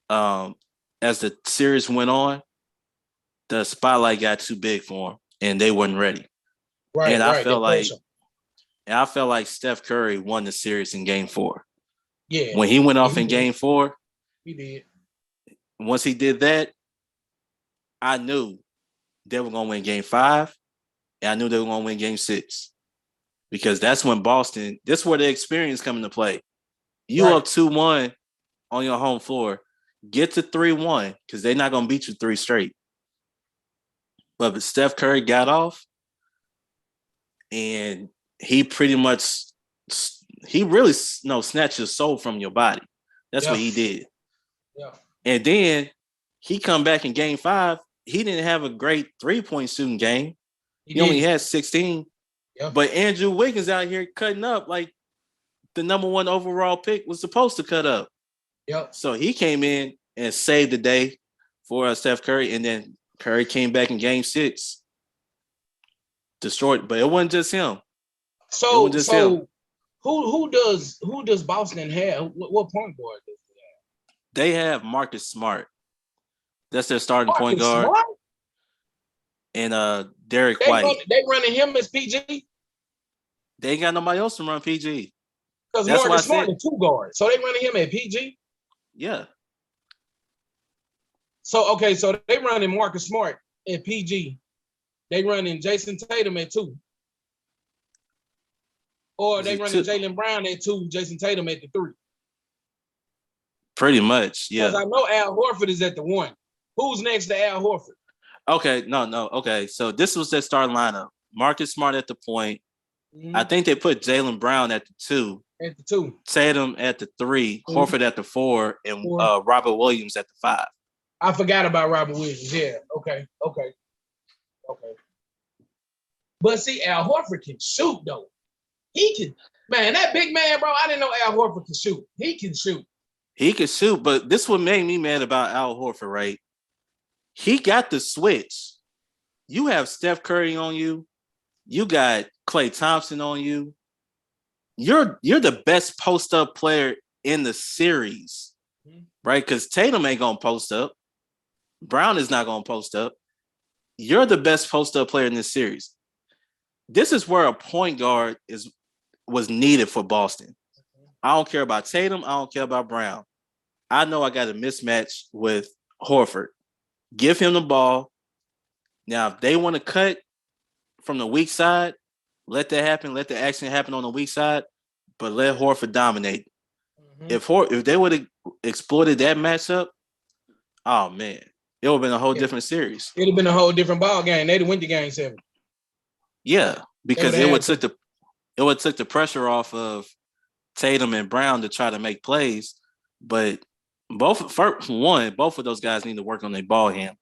as the series went on, the spotlight got too big for them, and they weren't ready. Right, and right. I felt like Steph Curry won the series in Game 4. Yeah. When he went off he in did. Game 4, He did. once he did that, I knew they were going to win Game 5, and I knew they were going to win Game 6. Because that's when Boston, this is where the experience come into play. You Right. up 2-1 on your home floor, get to 3-1, because they're not going to beat you 3 straight. But Steph Curry got off, and he pretty much, he really snatched your soul from your body. That's what he did. Yeah. And then he come back in Game 5. He didn't have a great 3-point shooting game. He only had 16. Yeah. But Andrew Wiggins out here cutting up like the number 1 overall pick was supposed to cut up. Yep. So he came in and saved the day for Steph Curry, and then Curry came back in Game 6, destroyed. But it wasn't just him. So who does Boston have? What point guard does they have? They have Marcus Smart. That's their starting point guard. Smart? And Derek White. They running him as PG? They ain't got nobody else to run PG. Because Marcus Smart is 2 guards. So they running him at PG? Yeah. So they running Marcus Smart at PG. They running Jason Tatum at 2. Or they running Jaylen Brown at 2, Jason Tatum at the 3. Pretty much, yeah. Because I know Al Horford is at the 1. Who's next to Al Horford? Okay, no. Okay, so this was their starting lineup. Marcus Smart at the point. Mm-hmm. I think they put Jaylen Brown at the 2. At the 2. Tatum at the 3. Mm-hmm. Horford at the 4. And Robert Williams at the 5. I forgot about Robert Williams. Yeah, okay. But see, Al Horford can shoot, though. He can. Man, that big man, bro, I didn't know Al Horford could shoot. He can shoot. He can shoot, but this what made me mad about Al Horford, right? He got the switch. You have Steph Curry on you. You got Klay Thompson on you. You're the best post-up player in the series, right? Because Tatum ain't going to post up. Brown is not going to post up. You're the best post-up player in this series. This is where a point guard was needed for Boston. I don't care about Tatum. I don't care about Brown. I know I got a mismatch with Horford. Give him the ball. Now, if they want to cut from the weak side, let that happen. Let the action happen on the weak side, but let Horford dominate. Mm-hmm. If they would have exploited that matchup, oh, man, it would have been a whole different series. It would have been a whole different ball game. They'd have went to Game 7. Yeah, because it would took the pressure off of Tatum and Brown to try to make plays, but both of those guys need to work on their ball hand.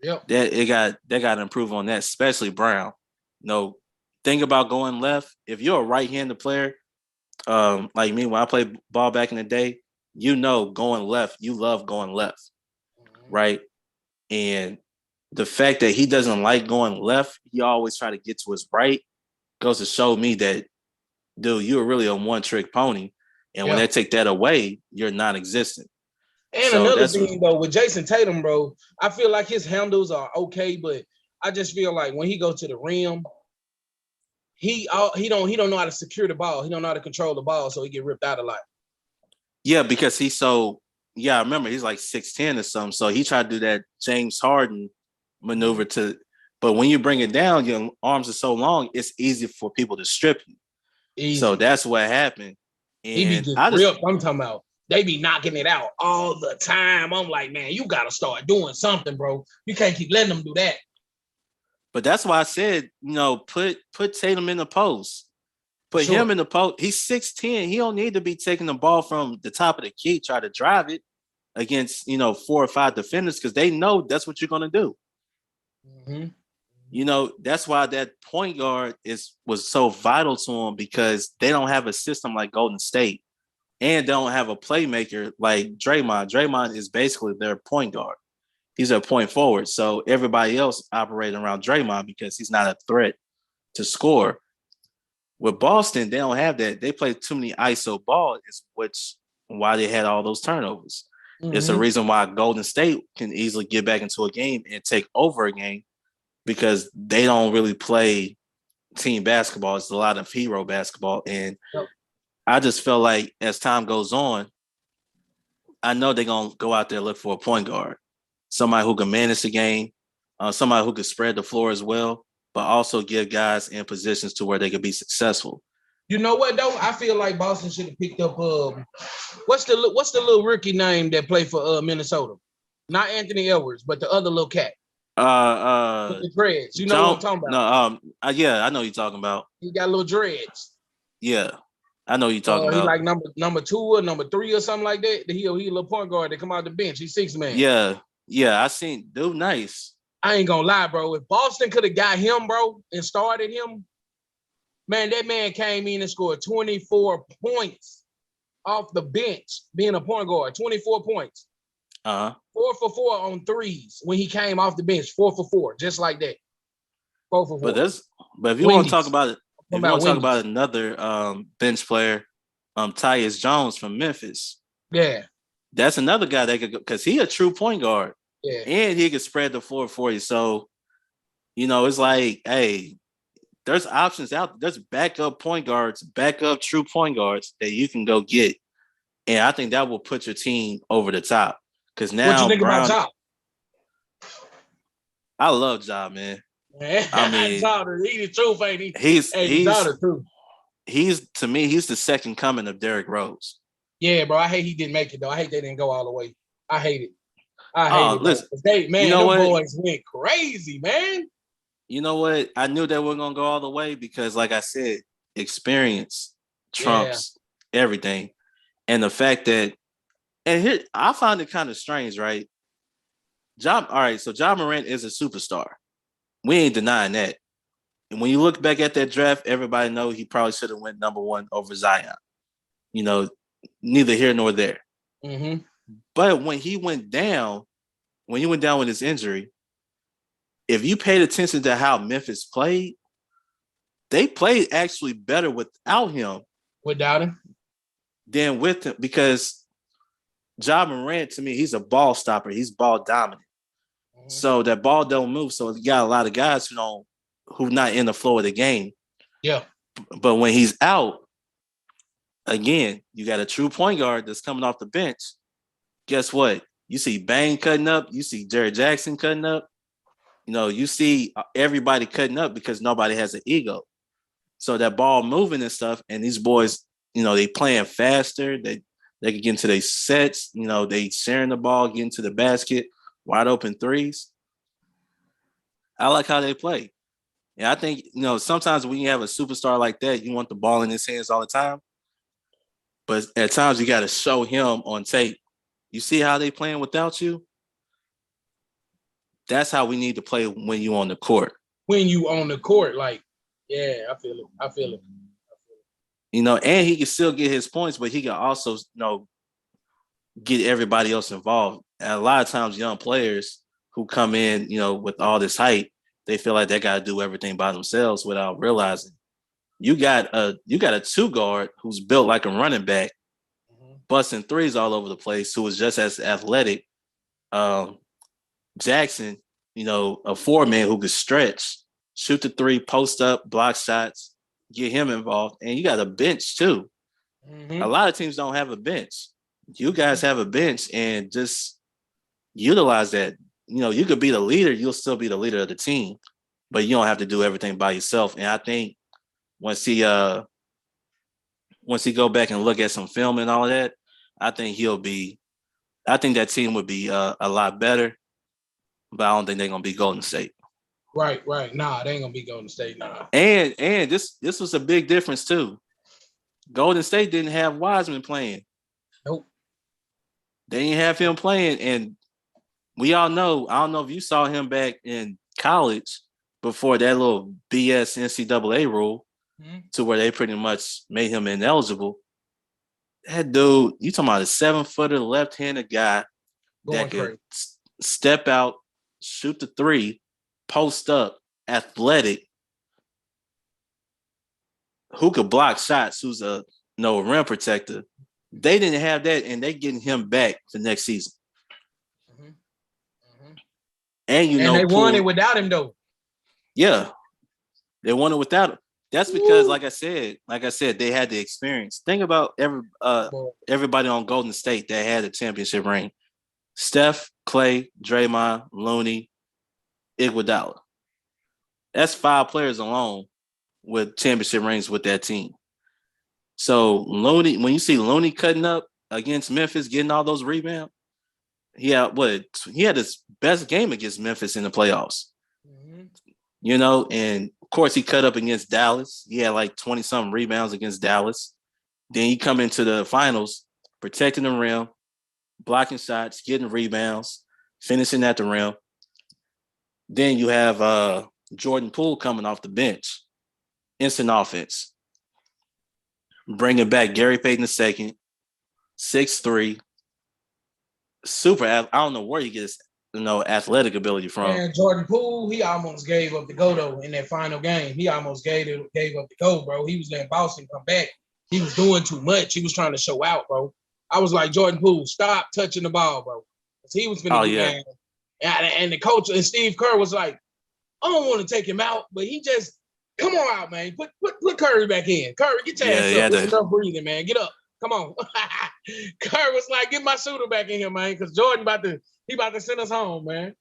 Yep. They got to improve on that, especially Brown. Think about going left. If you're a right-handed player, like me, when I played ball back in the day, going left, you love going left, right? And the fact that he doesn't like going left, he always try to get to his right, goes to show me that, dude, you're really a one-trick pony. And when they take that away, you're non-existent. And another thing, though, with Jason Tatum, bro, I feel like his handles are okay, but I just feel like when he goes to the rim, he don't know how to secure the ball. He don't know how to control the ball, so he get ripped out a lot. Yeah, because I remember he's like 6'10" or something. So he tried to do that James Harden maneuver but when you bring it down, your arms are so long, it's easy for people to strip you. Easy. So that's what happened. And he be getting ripped. I'm talking about. They be knocking it out all the time. I'm like, man, you got to start doing something, bro. You can't keep letting them do that. But that's why I said, put Tatum in the post. Put him in the post. He's 6'10". He don't need to be taking the ball from the top of the key, try to drive it against, 4 or 5 defenders, because they know that's what you're going to do. Mm-hmm. That's why that point guard was so vital to him, because they don't have a system like Golden State. and don't have a playmaker like Draymond. Draymond is basically their point guard. He's a point forward. So everybody else operating around Draymond because he's not a threat to score. With Boston, they don't have that. They play too many ISO balls, which why they had all those turnovers. Mm-hmm. It's a reason why Golden State can easily get back into a game and take over a game because they don't really play team basketball. It's a lot of hero basketball. And I just feel like as time goes on, I know they're going to go out there and look for a point guard, somebody who can manage the game, somebody who can spread the floor as well, but also give guys in positions to where they could be successful. You know what though? I feel like Boston should have picked up what's the little rookie name that played for Minnesota? Not Anthony Edwards, but the other little cat. With the dreads. You know what I'm talking about? No, yeah, I know you're talking about. He got little dreads. Yeah, I know you're talking about. He like number 2 or number 3 or something like that. He a little point guard that come out the bench. He's 6 man. Yeah, I seen dude nice. I ain't gonna lie, bro. If Boston could have got him, bro, and started him, man, that man came in and scored 24 points off the bench, being a point guard. 24 points. 4 for 4 on threes when he came off the bench. 4 for 4, just like that. 4 for 4. But if you want to talk about it, if you want to talk about another bench player, Tyus Jones from Memphis. Yeah. That's another guy that could go because he a true point guard. Yeah. And he could spread the floor for you. So, it's like, hey, there's options out. There's backup point guards, backup true point guards that you can go get. And I think that will put your team over the top. Because now, what you think about Ja? I love Ja, man. I mean, he's the truth, ain't he? He's the truth. To me, he's the second coming of Derrick Rose. Yeah, bro. I hate he didn't make it though. I hate they didn't go all the way. I hate it. Listen, boys went crazy, man. You know what? I knew they weren't gonna go all the way because, like I said, experience trumps everything, and the fact that, and here I find it kind of strange, right? All right, so Ja Morant is a superstar. We ain't denying that. And when you look back at that draft, everybody know he probably should have went number 1 over Zion. Neither here nor there. Mm-hmm. But when he went down with his injury, if you paid attention to how Memphis played, they played actually better without him. Without him? Than with him, because Ja Morant, to me, he's a ball stopper. He's ball dominant. Mm-hmm. So that ball don't move. So you got a lot of guys who not in the flow of the game. Yeah. But when he's out, again, you got a true point guard that's coming off the bench. Guess what? You see Bane cutting up. You see Jared Jackson cutting up. You see everybody cutting up because nobody has an ego. So that ball moving and stuff, and these boys, they playing faster. They can get into their sets. They sharing the ball, getting to the basket, wide open threes. I like how they play. And I think, sometimes when you have a superstar like that, you want the ball in his hands all the time. But at times you got to show him on tape. You see how they playing without you? That's how we need to play when you on the court. When you on the court, I feel it. And he can still get his points, but he can also, get everybody else involved. And a lot of times young players who come in, with all this hype, they feel like they got to do everything by themselves without realizing you got a 2 guard who's built like a running back, busting threes all over the place, who was just as athletic. Jackson, a 4-man who could stretch, shoot the 3, post up, block shots, get him involved. And you got a bench too. Mm-hmm. A lot of teams don't have a bench. You guys have a bench, and just utilize that. You could be the leader. You'll still be the leader of the team, but you don't have to do everything by yourself. And I think once he go back and look at some film and all of that, I think that team would be a lot better, but I don't think they're going to be Golden State. Right. Nah, they ain't going to be Golden State. Nah. And this was a big difference too. Golden State didn't have Wiseman playing. Nope. They didn't have him playing. And we all know, I don't know if you saw him back in college before that little BS NCAA rule, to where they pretty much made him ineligible. That dude, you talking about a 7-footer left-handed guy Going that could crazy. step out, shoot the three, post up, athletic, who could block shots, who's a rim protector. They didn't have that, and they getting him back the next season. Mm-hmm. Mm-hmm. And they won it Poole, without him though. yeah, they won it without him. That's because, like I said, they had the experience. Think about everybody on Golden State that had a championship ring: Steph, Clay, Draymond, Looney, Iguodala. That's 5 players alone with championship rings with that team. So Looney, when you see Looney cutting up against Memphis, getting all those rebounds, he had his best game against Memphis in the playoffs. Mm-hmm. And of course he cut up against Dallas. He had like 20-something rebounds against Dallas. Then you come into the finals, protecting the rim, blocking shots, getting rebounds, finishing at the rim. Then you have Jordan Poole coming off the bench, instant offense. Bringing back Gary Payton II, 6'3", super. I don't know where he gets athletic ability from. And Jordan Poole, he almost gave up the go though in that final game. He almost gave up the go, bro. He was letting Boston come back. He was doing too much. He was trying to show out, bro. I was like, Jordan Poole, stop touching the ball, bro. Because he was gonna get mad. And the coach and Steve Kerr was like, I don't want to take him out, but he just come on out, man. Put Curry back in. Curry, get your ass up. There's enough breathing, man. Get up. Come on. Curry was like, get my shooter back in here, man, because Jordan about to send us home, man.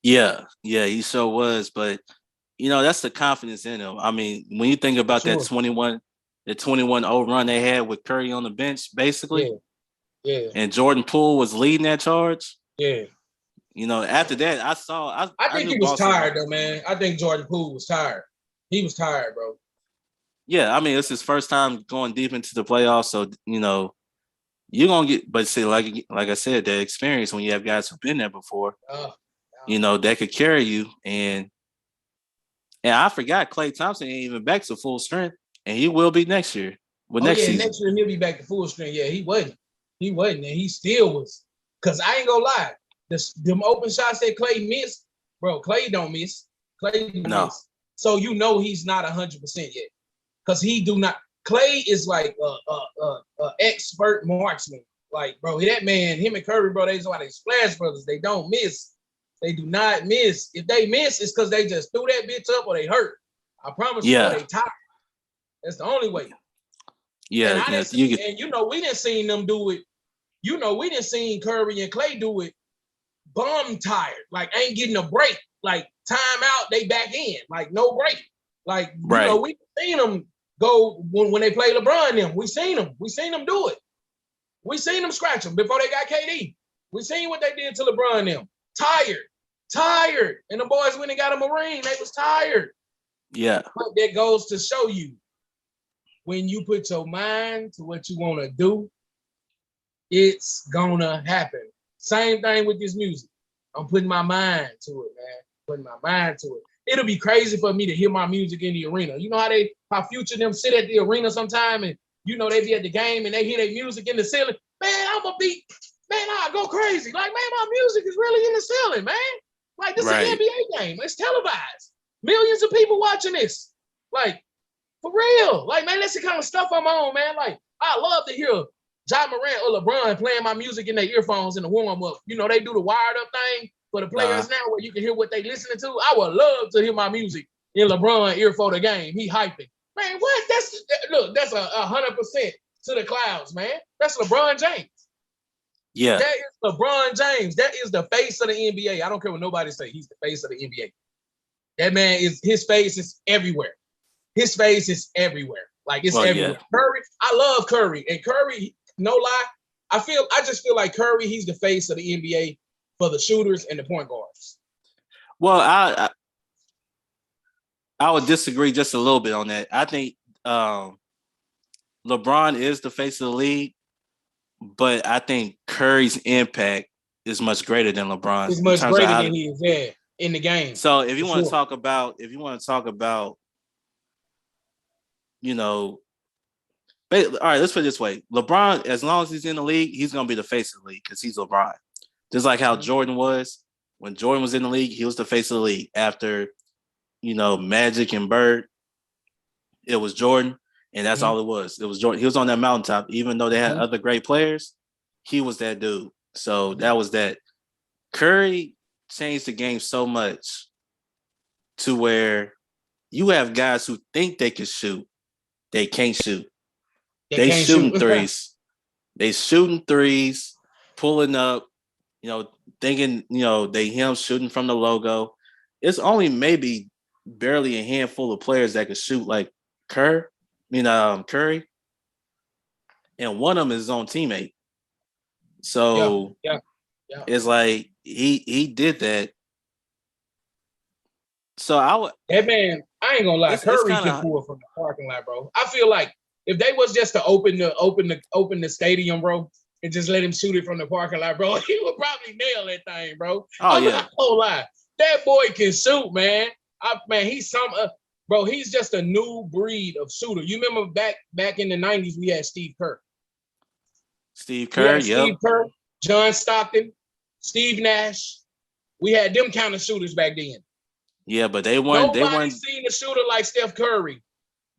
Yeah, he sure was. But that's the confidence in him. I mean, when you think about that 21-0 run they had with Curry on the bench, basically. Yeah. And Jordan Poole was leading that charge. Yeah. After that, I think he was tired though, man. I think Jordan Poole was tired. He was tired, bro. Yeah, I mean, it's his first time going deep into the playoffs, so you're gonna get. But see, like I said, the experience when you have guys who've been there before, that could carry you. And I forgot Klay Thompson ain't even back to full strength, and he will be next year. Next season. Next year he'll be back to full strength. Yeah, he wasn't, and he still was. Cause I ain't gonna lie, them open shots that Klay missed, bro. Klay don't miss. Miss. So he's not 100% yet. Cause he do not. Klay is like a expert marksman. Like, bro, that man, him and Curry, bro, they splash brothers. They don't miss. They do not miss. If they miss, it's because they just threw that bitch up or they hurt. I promise you, they tired. That's the only way. Yeah, and we didn't see them do it. We didn't see Curry and Klay do it. Bum tired, like ain't getting a break. Like time out, they back in. Like no break. Like we seen them go when they play LeBron. Them we seen them. We seen them do it. We seen them scratch them before they got KD. We seen what they did to LeBron. Them tired, and the boys when they got a ring, they was tired. Yeah, but that goes to show you when you put your mind to what you want to do, it's gonna happen. Same thing with this music. I'm putting my mind to it, man. Putting my mind to it. It'll be crazy for me to hear my music in the arena. You know how Future them sit at the arena sometime and they be at the game and they hear their music in the ceiling. Man, I'll go crazy. Like, man, my music is really in the ceiling, man. Like, this is an NBA game. It's televised. Millions of people watching this. Like, for real. Like, man, that's the kind of stuff I'm on, man. Like, I love to hear Ja Morant or LeBron playing my music in their earphones in the warm-up. They do the wired up thing for the players now where you can hear what they listening to. I would love to hear my music in LeBron ear for the game. He hyping. Man, what? That's 100% to the clouds, man. That's LeBron James. Yeah. That is LeBron James. That is the face of the NBA. I don't care what nobody say. He's the face of the NBA. That man his face is everywhere. His face is everywhere. Like it's everywhere. Yeah. Curry, I love Curry. And Curry, no lie, I just feel like Curry, he's the face of the NBA for the shooters and the point guards. Well, I would disagree just a little bit on that. I think LeBron is the face of the league, but I think Curry's impact is much greater than LeBron's. It's much greater than he is in the game. So if you want to talk about, All right, let's put it this way: LeBron, as long as he's in the league, he's gonna be the face of the league because he's LeBron. Just like how Jordan was when Jordan was in the league, he was the face of the league. After Magic and Bird, it was Jordan, and that's all it was. It was Jordan. He was on that mountaintop, even though they had other great players. He was that dude. So that was that. Curry changed the game so much to where you have guys who think they can shoot, they can't shoot. They shooting threes. They shooting threes, pulling up, thinking, they him shooting from the logo. It's only maybe barely a handful of players that can shoot like Curry, and one of them is his own teammate. So it's like he did that. So that man, I ain't gonna lie, Curry can pull from the parking lot, bro. I feel like if they was just to open the stadium, bro, and just let him shoot it from the parking lot, bro, he would probably nail that thing, bro. I'm not gonna lie. That boy can shoot, man. He's bro, he's just a new breed of shooter. You remember back in the 90s, we had Steve Kerr. Steve Kerr, Steve Kerr, John Stockton, Steve Nash. We had them kind of shooters back then. Yeah, but they weren't. Nobody seen a shooter like Steph Curry.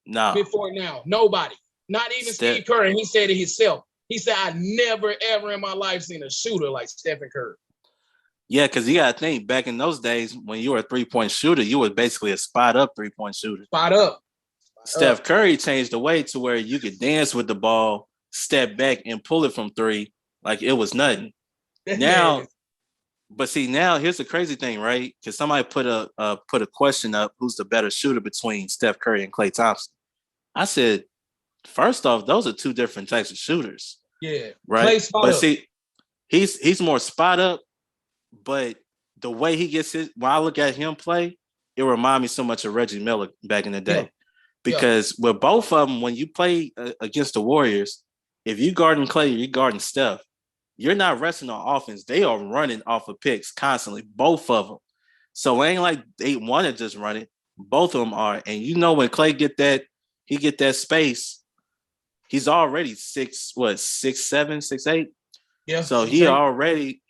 No. Before now, nobody. Not even Steve Kerr. And he said it himself. He said, "I never ever in my life seen a shooter like Stephen Curry." Yeah, because you got to think back in those days when you were a 3-point shooter, you were basically a spot up 3-point shooter. Spot up. Steph Curry changed the way to where you could dance with the ball, step back, and pull it from three like it was nothing. Now. But see, now here's the crazy thing, right? Because somebody put a question up: who's the better shooter between Steph Curry and Klay Thompson? I said, first off, those are two different types of shooters. Yeah, right. But see, he's more spot up, but the way he gets it, when I look at him play, it reminds me so much of Reggie Miller back in the day. Yeah. Because with both of them, when you play against the Warriors, if you guarding Klay, you're guarding Steph. You're not resting on offense. They are running off of picks constantly, both of them. So it ain't like they want to just run it. Both of them are. And when Klay get that space, he's already 6'7", 6'8". Yeah. So he already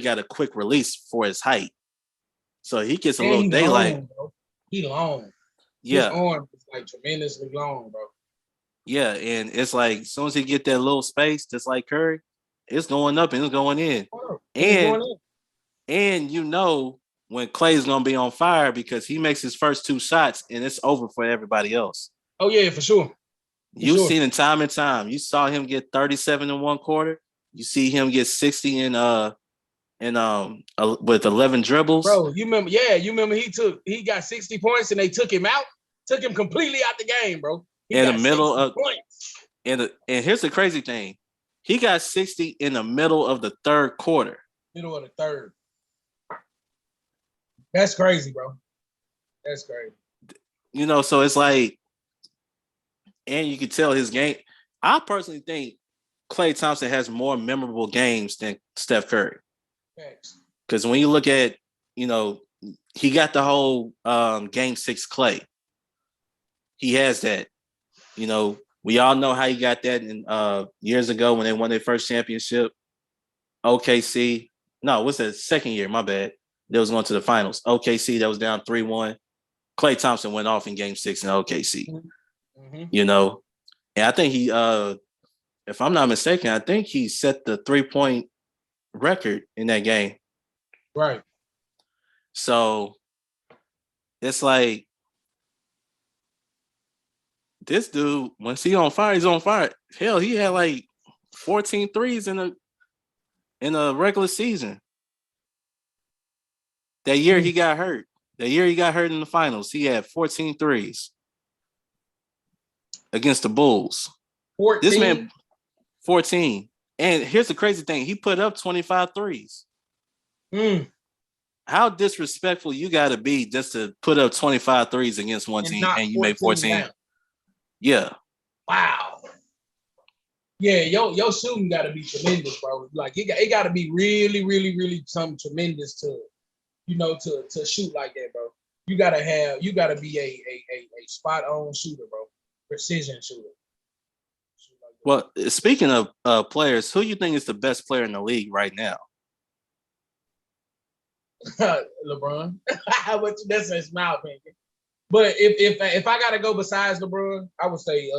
got a quick release for his height. So he gets a little daylight. He long. Yeah. His arm is like tremendously long, bro. Yeah, and it's like as soon as he get that little space, just like Curry, it's going up and it's going in. And when Klay's gonna be on fire because he makes his first two shots and it's over for everybody else. Oh yeah, for sure. You've seen it time and time. You saw him get 37 in one quarter. You see him get 60 with 11 dribbles. Bro, you remember he got 60 points and they took him completely out the game, bro. In the middle of points. And here's the crazy thing. He got 60 in the middle of the third quarter. Middle of the third. That's crazy, bro. That's crazy. So it's like, and you can tell his game. I personally think Klay Thompson has more memorable games than Steph Curry. Thanks. Because when you look at, he got the whole Game 6 Klay. He has that. We all know how he got that in years ago when they won their first championship. OKC. No, what's that? Second year, my bad. They was going to the finals. OKC, that was down 3-1. Klay Thompson went off in Game 6 in OKC. Mm-hmm. And I think he, if I'm not mistaken, I think he set the 3-point record in that game. Right. So it's like, this dude, once he's on fire, he's on fire. Hell, he had like 14 threes in a regular season. That year he got hurt. That year he got hurt in the finals. He had 14 threes against the Bulls. 14? This man, 14. And here's the crazy thing. He put up 25 threes. How disrespectful you got to be just to put up 25 threes against one team and you make 14. Down. Yeah. Wow. Yeah, your shooting got to be tremendous, bro. Like it got to be really, really, really something tremendous to shoot like that, bro. You gotta be a spot on shooter, bro. Precision shooter. Well, speaking of players, who you think is the best player in the league right now? LeBron. That's his my opinion. But if I gotta go besides LeBron, I would say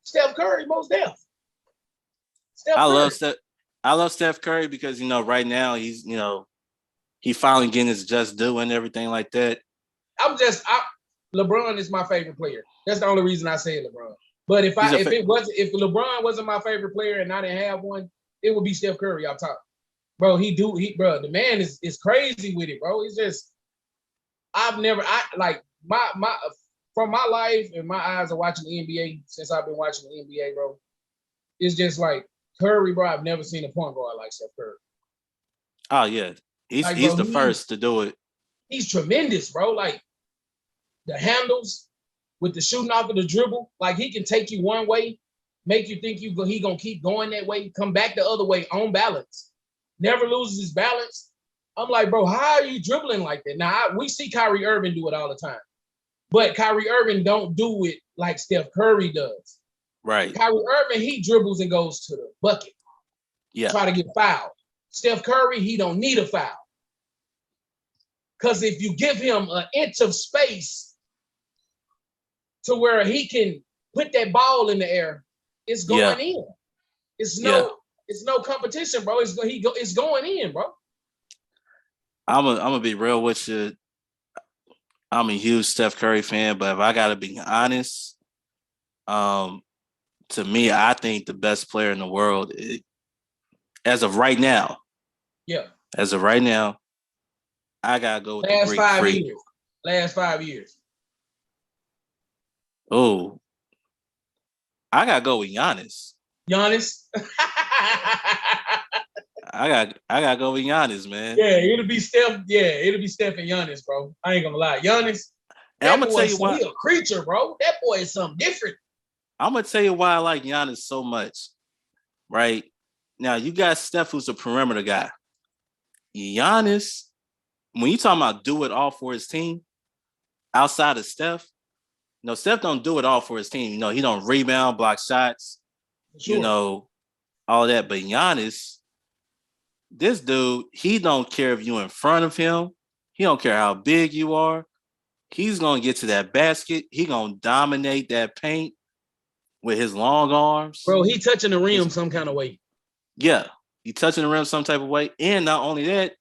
Steph Curry, most deaf. I love Steph Curry because right now he's he finally getting his just due and everything like that. LeBron is my favorite player. That's the only reason I say LeBron. But if LeBron wasn't my favorite player and I didn't have one, it would be Steph Curry out top. Bro, the man is crazy with it, bro. It's just from my life and my eyes of watching the NBA since I've been watching the NBA, bro. It's just like Curry, bro. I've never seen a point guard like Steph Curry. Oh yeah, he's the first to do it. He's tremendous, bro. Like the handles with the shooting off of the dribble, like he can take you one way, make you think he gonna keep going that way, come back the other way on balance, never loses his balance. I'm like, bro, how are you dribbling like that? Now we see Kyrie Irving do it all the time, but Kyrie Irving don't do it like Steph Curry does. Right. Kyrie Irving, he dribbles and goes to the bucket. Yeah. Try to get fouled. Steph Curry, he don't need a foul. Because if you give him an inch of space to where he can put that ball in the air, it's going in. It's no competition, bro. It's going in, bro. I'm gonna be real with you. I'm a huge Steph Curry fan, but if I gotta be honest, to me, I think the best player in the world, as of right now, I gotta go with the Greek freak. Last 5 years. Oh, I gotta go with Giannis. I gotta go with Giannis, man. Yeah, it'll be Steph. Yeah, it'll be Steph and Giannis, bro. I ain't gonna lie, Giannis. And I'm gonna tell you why. He a creature, bro. That boy is something different. I'm gonna tell you why I like Giannis so much. Right now, you got Steph, who's a perimeter guy. Giannis, when you talking about do it all for his team, outside of Steph, Steph don't do it all for his team. He don't rebound, block shots, sure. All that. But Giannis, this dude, he don't care if you in front of him. He don't care how big you are. He's gonna get to that basket. He gonna dominate that paint with his long arms. Bro, he touching the rim some kind of way. Yeah, he touching the rim some type of way. And not only that,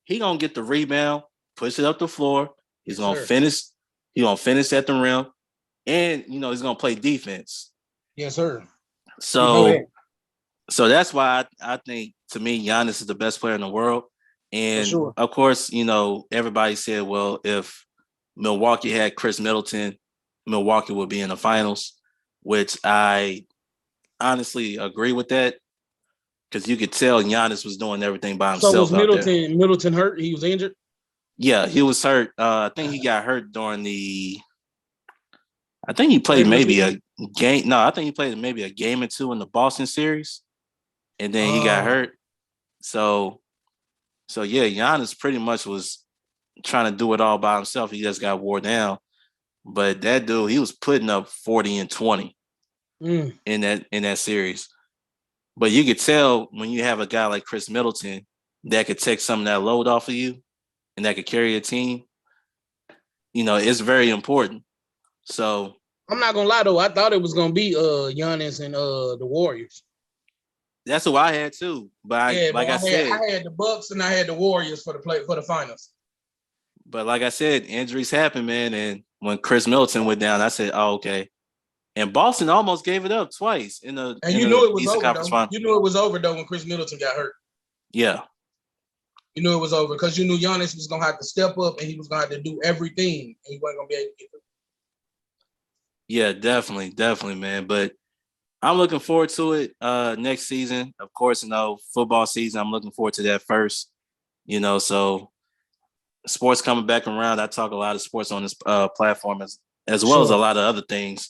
he gonna get the rebound, push it up the floor. He's gonna finish. He's gonna finish at the rim. And, he's going to play defense. Yes, sir. So that's why I think, to me, Giannis is the best player in the world. And, of course, everybody said, well, if Milwaukee had Chris Middleton, Milwaukee would be in the finals, which I honestly agree with that because you could tell Giannis was doing everything by himself. So was Middleton hurt? He was injured? Yeah, he was hurt. I think he got hurt during I think he played maybe a game. No, I think he played maybe a game or two in the Boston series, and then he got hurt. So yeah, Giannis pretty much was trying to do it all by himself. He just got wore down. But that dude, he was putting up 40 and 20 in that series. But you could tell when you have a guy like Chris Middleton that could take some of that load off of you and that could carry a team, it's very important. So I'm not gonna lie though, I thought it was gonna be Giannis and the Warriors. That's who I had too. But I had the Bucks and I had the Warriors for the finals. But like I said, injuries happen, man. And when Chris Middleton went down, I said, "Oh, okay." And Boston almost gave it up twice in the. And you knew it was over. You knew it was over though when Chris Middleton got hurt. Yeah. You knew it was over because you knew Giannis was gonna have to step up and he was gonna have to do everything, and he wasn't gonna be able to get it. Yeah, definitely, man. But I'm looking forward to it next season. Of course, football season, I'm looking forward to that first. So sports coming back around. I talk a lot of sports on this platform as well as a lot of other things.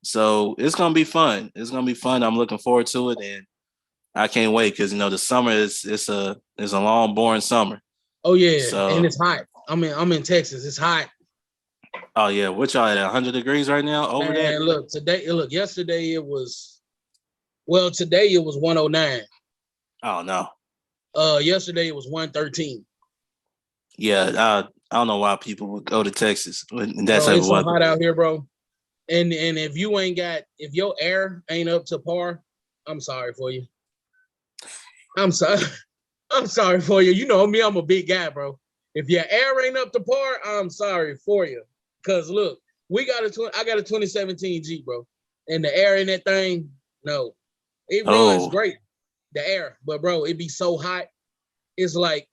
So it's going to be fun. I'm looking forward to it, and I can't wait because, the summer is a long, boring summer. Oh, yeah, and it's hot. I'm in Texas. It's hot. Oh yeah, what y'all at 100 degrees right now? Over that? Man, yesterday it was, well, today it was 109. Oh no. Yesterday it was 113. Yeah, I don't know why people would go to Texas in that Bro, type of it's so weather. hot out here, bro. And if if your air ain't up to par, I'm sorry for you. I'm sorry. I'm sorry for you. You know me, I'm a big guy, bro. If your air ain't up to par, I'm sorry for you. Cause look, I got a 2017 Jeep, bro. And the air in that thing, no. It runs Oh, great, the air. But bro, it be so hot. It's like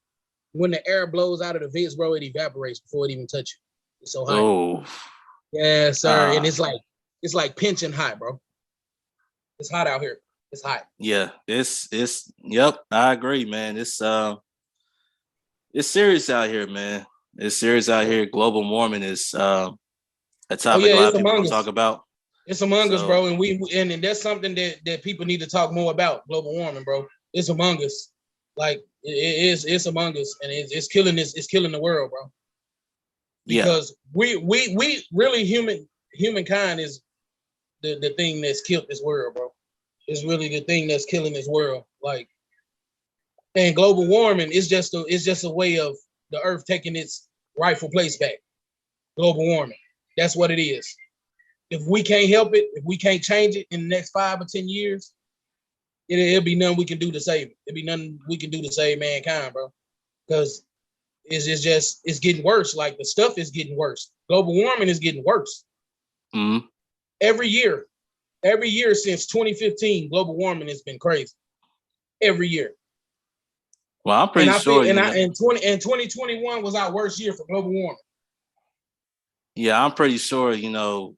when the air blows out of the vents, bro, it evaporates before it even touch you. It's so hot. oh, Yeah, sir. And uh, it's like pinching hot, bro. It's hot out here. It's hot. yeah, it's yep, I agree, man. It's serious out here, man. It's serious out here. Global warming is a Oh topic yeah, a lot it's of people among don't talk us. about. It's among us, So bro, and that's something that people need to talk more about. Global warming, bro. It's among us. Like it's among us, and it's killing this. It's killing the world, bro. yeah. Because we really humankind is the thing that's killed this world, bro. It's really the thing that's killing this world. Like, and global warming is just a way of the earth taking its rightful place back. Global warming. That's what it is. If we can't help it, if we can't change it in the next 5 or 10 years, it'll be nothing we can do to save it. It'll be nothing we can do to save mankind, bro. Because it's getting worse. Like the stuff is getting worse. Global warming is getting worse Mm-hmm. every year. Every year since 2015, global warming has been crazy. Every year. Well, I'm And pretty I sure, feel you know. 2021 was our worst year for global warming. Yeah, I'm pretty sure, you know,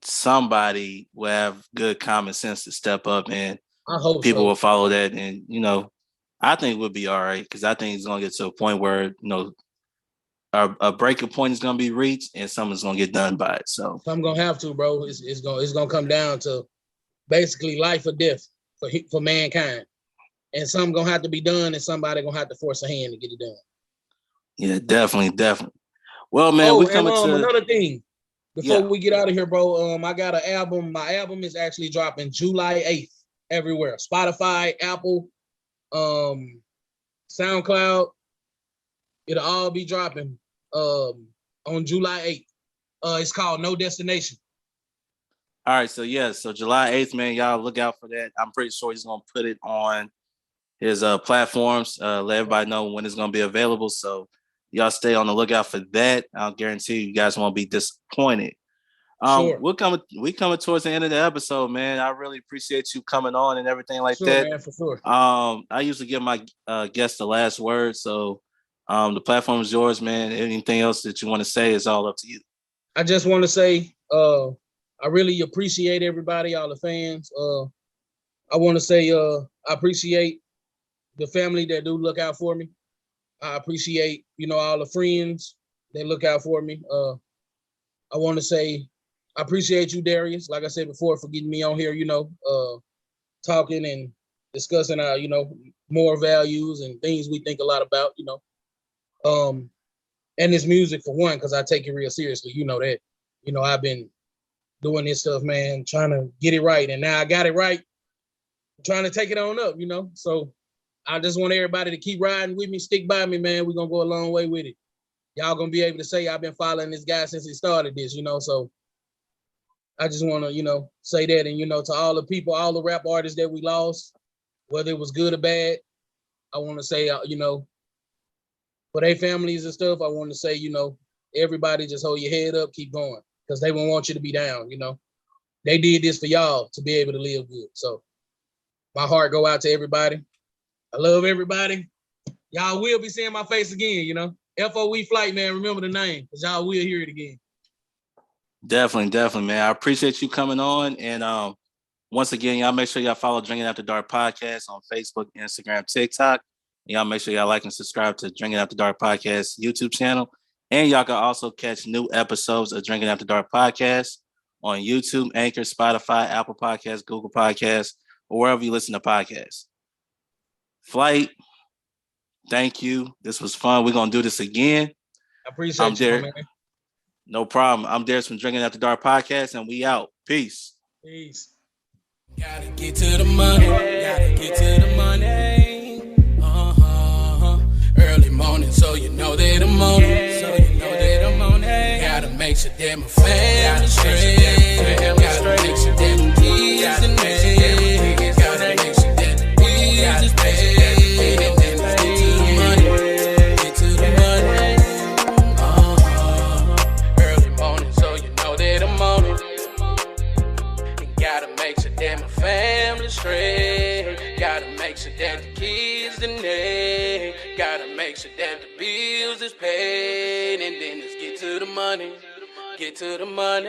somebody will have good common sense to step up and I hope people will so. follow that. And, you know, I think we'll be all right because I think it's going to get to a point where, you know, a breaking point is going to be reached and something's going to get done by it. So, I'm gonna have to, bro. It's gonna come down to basically life or death for mankind, and something gonna have to be done, and somebody gonna have to force a hand to get it done. yeah, definitely, definitely. Well, man, we Oh, and coming to, another thing, before yeah. we get out of here, bro. I got an album. My album is actually dropping July 8th everywhere. Spotify, Apple, um, SoundCloud. It'll all be dropping on July 8th. It's called No Destination. All right. So, yeah. So, July 8th, man, y'all look out for that. I'm pretty sure he's going to put it on his platforms, let everybody know when it's going to be available. So, y'all stay on the lookout for that. I'll guarantee you guys won't be disappointed. Sure, We coming towards the end of the episode, man. I really appreciate you coming on and everything like sure, that. man, for sure. I usually give my guests the last word, so the platform is yours, man. Anything else that you want to say is all up to you. I just want to say, I really appreciate everybody, all the fans. I want to say, I appreciate the family that do look out for me. I appreciate, all the friends that look out for me. I want to say, I appreciate you, Darius. Like I said before, for getting me on here. Talking and discussing our, more values and things we think a lot about. And this music for one, because I take it real seriously. You know that. I've been doing this stuff, man, trying to get it right. And now I got it right. I'm trying to take it on up. So I just want everybody to keep riding with me, stick by me, man. We're going to go a long way with it. Y'all going to be able to say I've been following this guy since he started this, So I just want to, say that. And, to all the people, all the rap artists that we lost, whether it was good or bad, I want to say, for their families and stuff, I want to say, everybody just hold your head up, keep going, because they won't want you to be down, They did this for y'all to be able to live good. So my heart go out to everybody. I love everybody. Y'all will be seeing my face again, F.O.E flight, man. Remember the name, because y'all will hear it again. Definitely, definitely, man. I appreciate you coming on. And once again, y'all make sure y'all follow Drinking After Dark Podcast on Facebook, Instagram, TikTok. Y'all make sure y'all like and subscribe to Drinking After Dark Podcast YouTube channel. And y'all can also catch new episodes of Drinking After Dark Podcast on YouTube, Anchor, Spotify, Apple Podcasts, Google Podcasts, or wherever you listen to podcasts. Flight, thank you. This was fun. We're going to do this again. I appreciate you, my man. No problem. I'm Darius from Drinking After Dark podcast, and we out. Peace. Peace. Gotta get to the money. Gotta get to the money. Early morning, so you know that I'm on it. So you know that I'm on it. Gotta make sure that my family straight. Gotta make sure that the kids and me. Gotta make sure that the bills is paid. And then let's get to the money. Get to the money. Early morning, so you know that I'm on it. And gotta make sure that my family straight. Gotta make sure that the kids and they. Gotta make sure that the bills is paid. And then let's get to the money. Get to the money.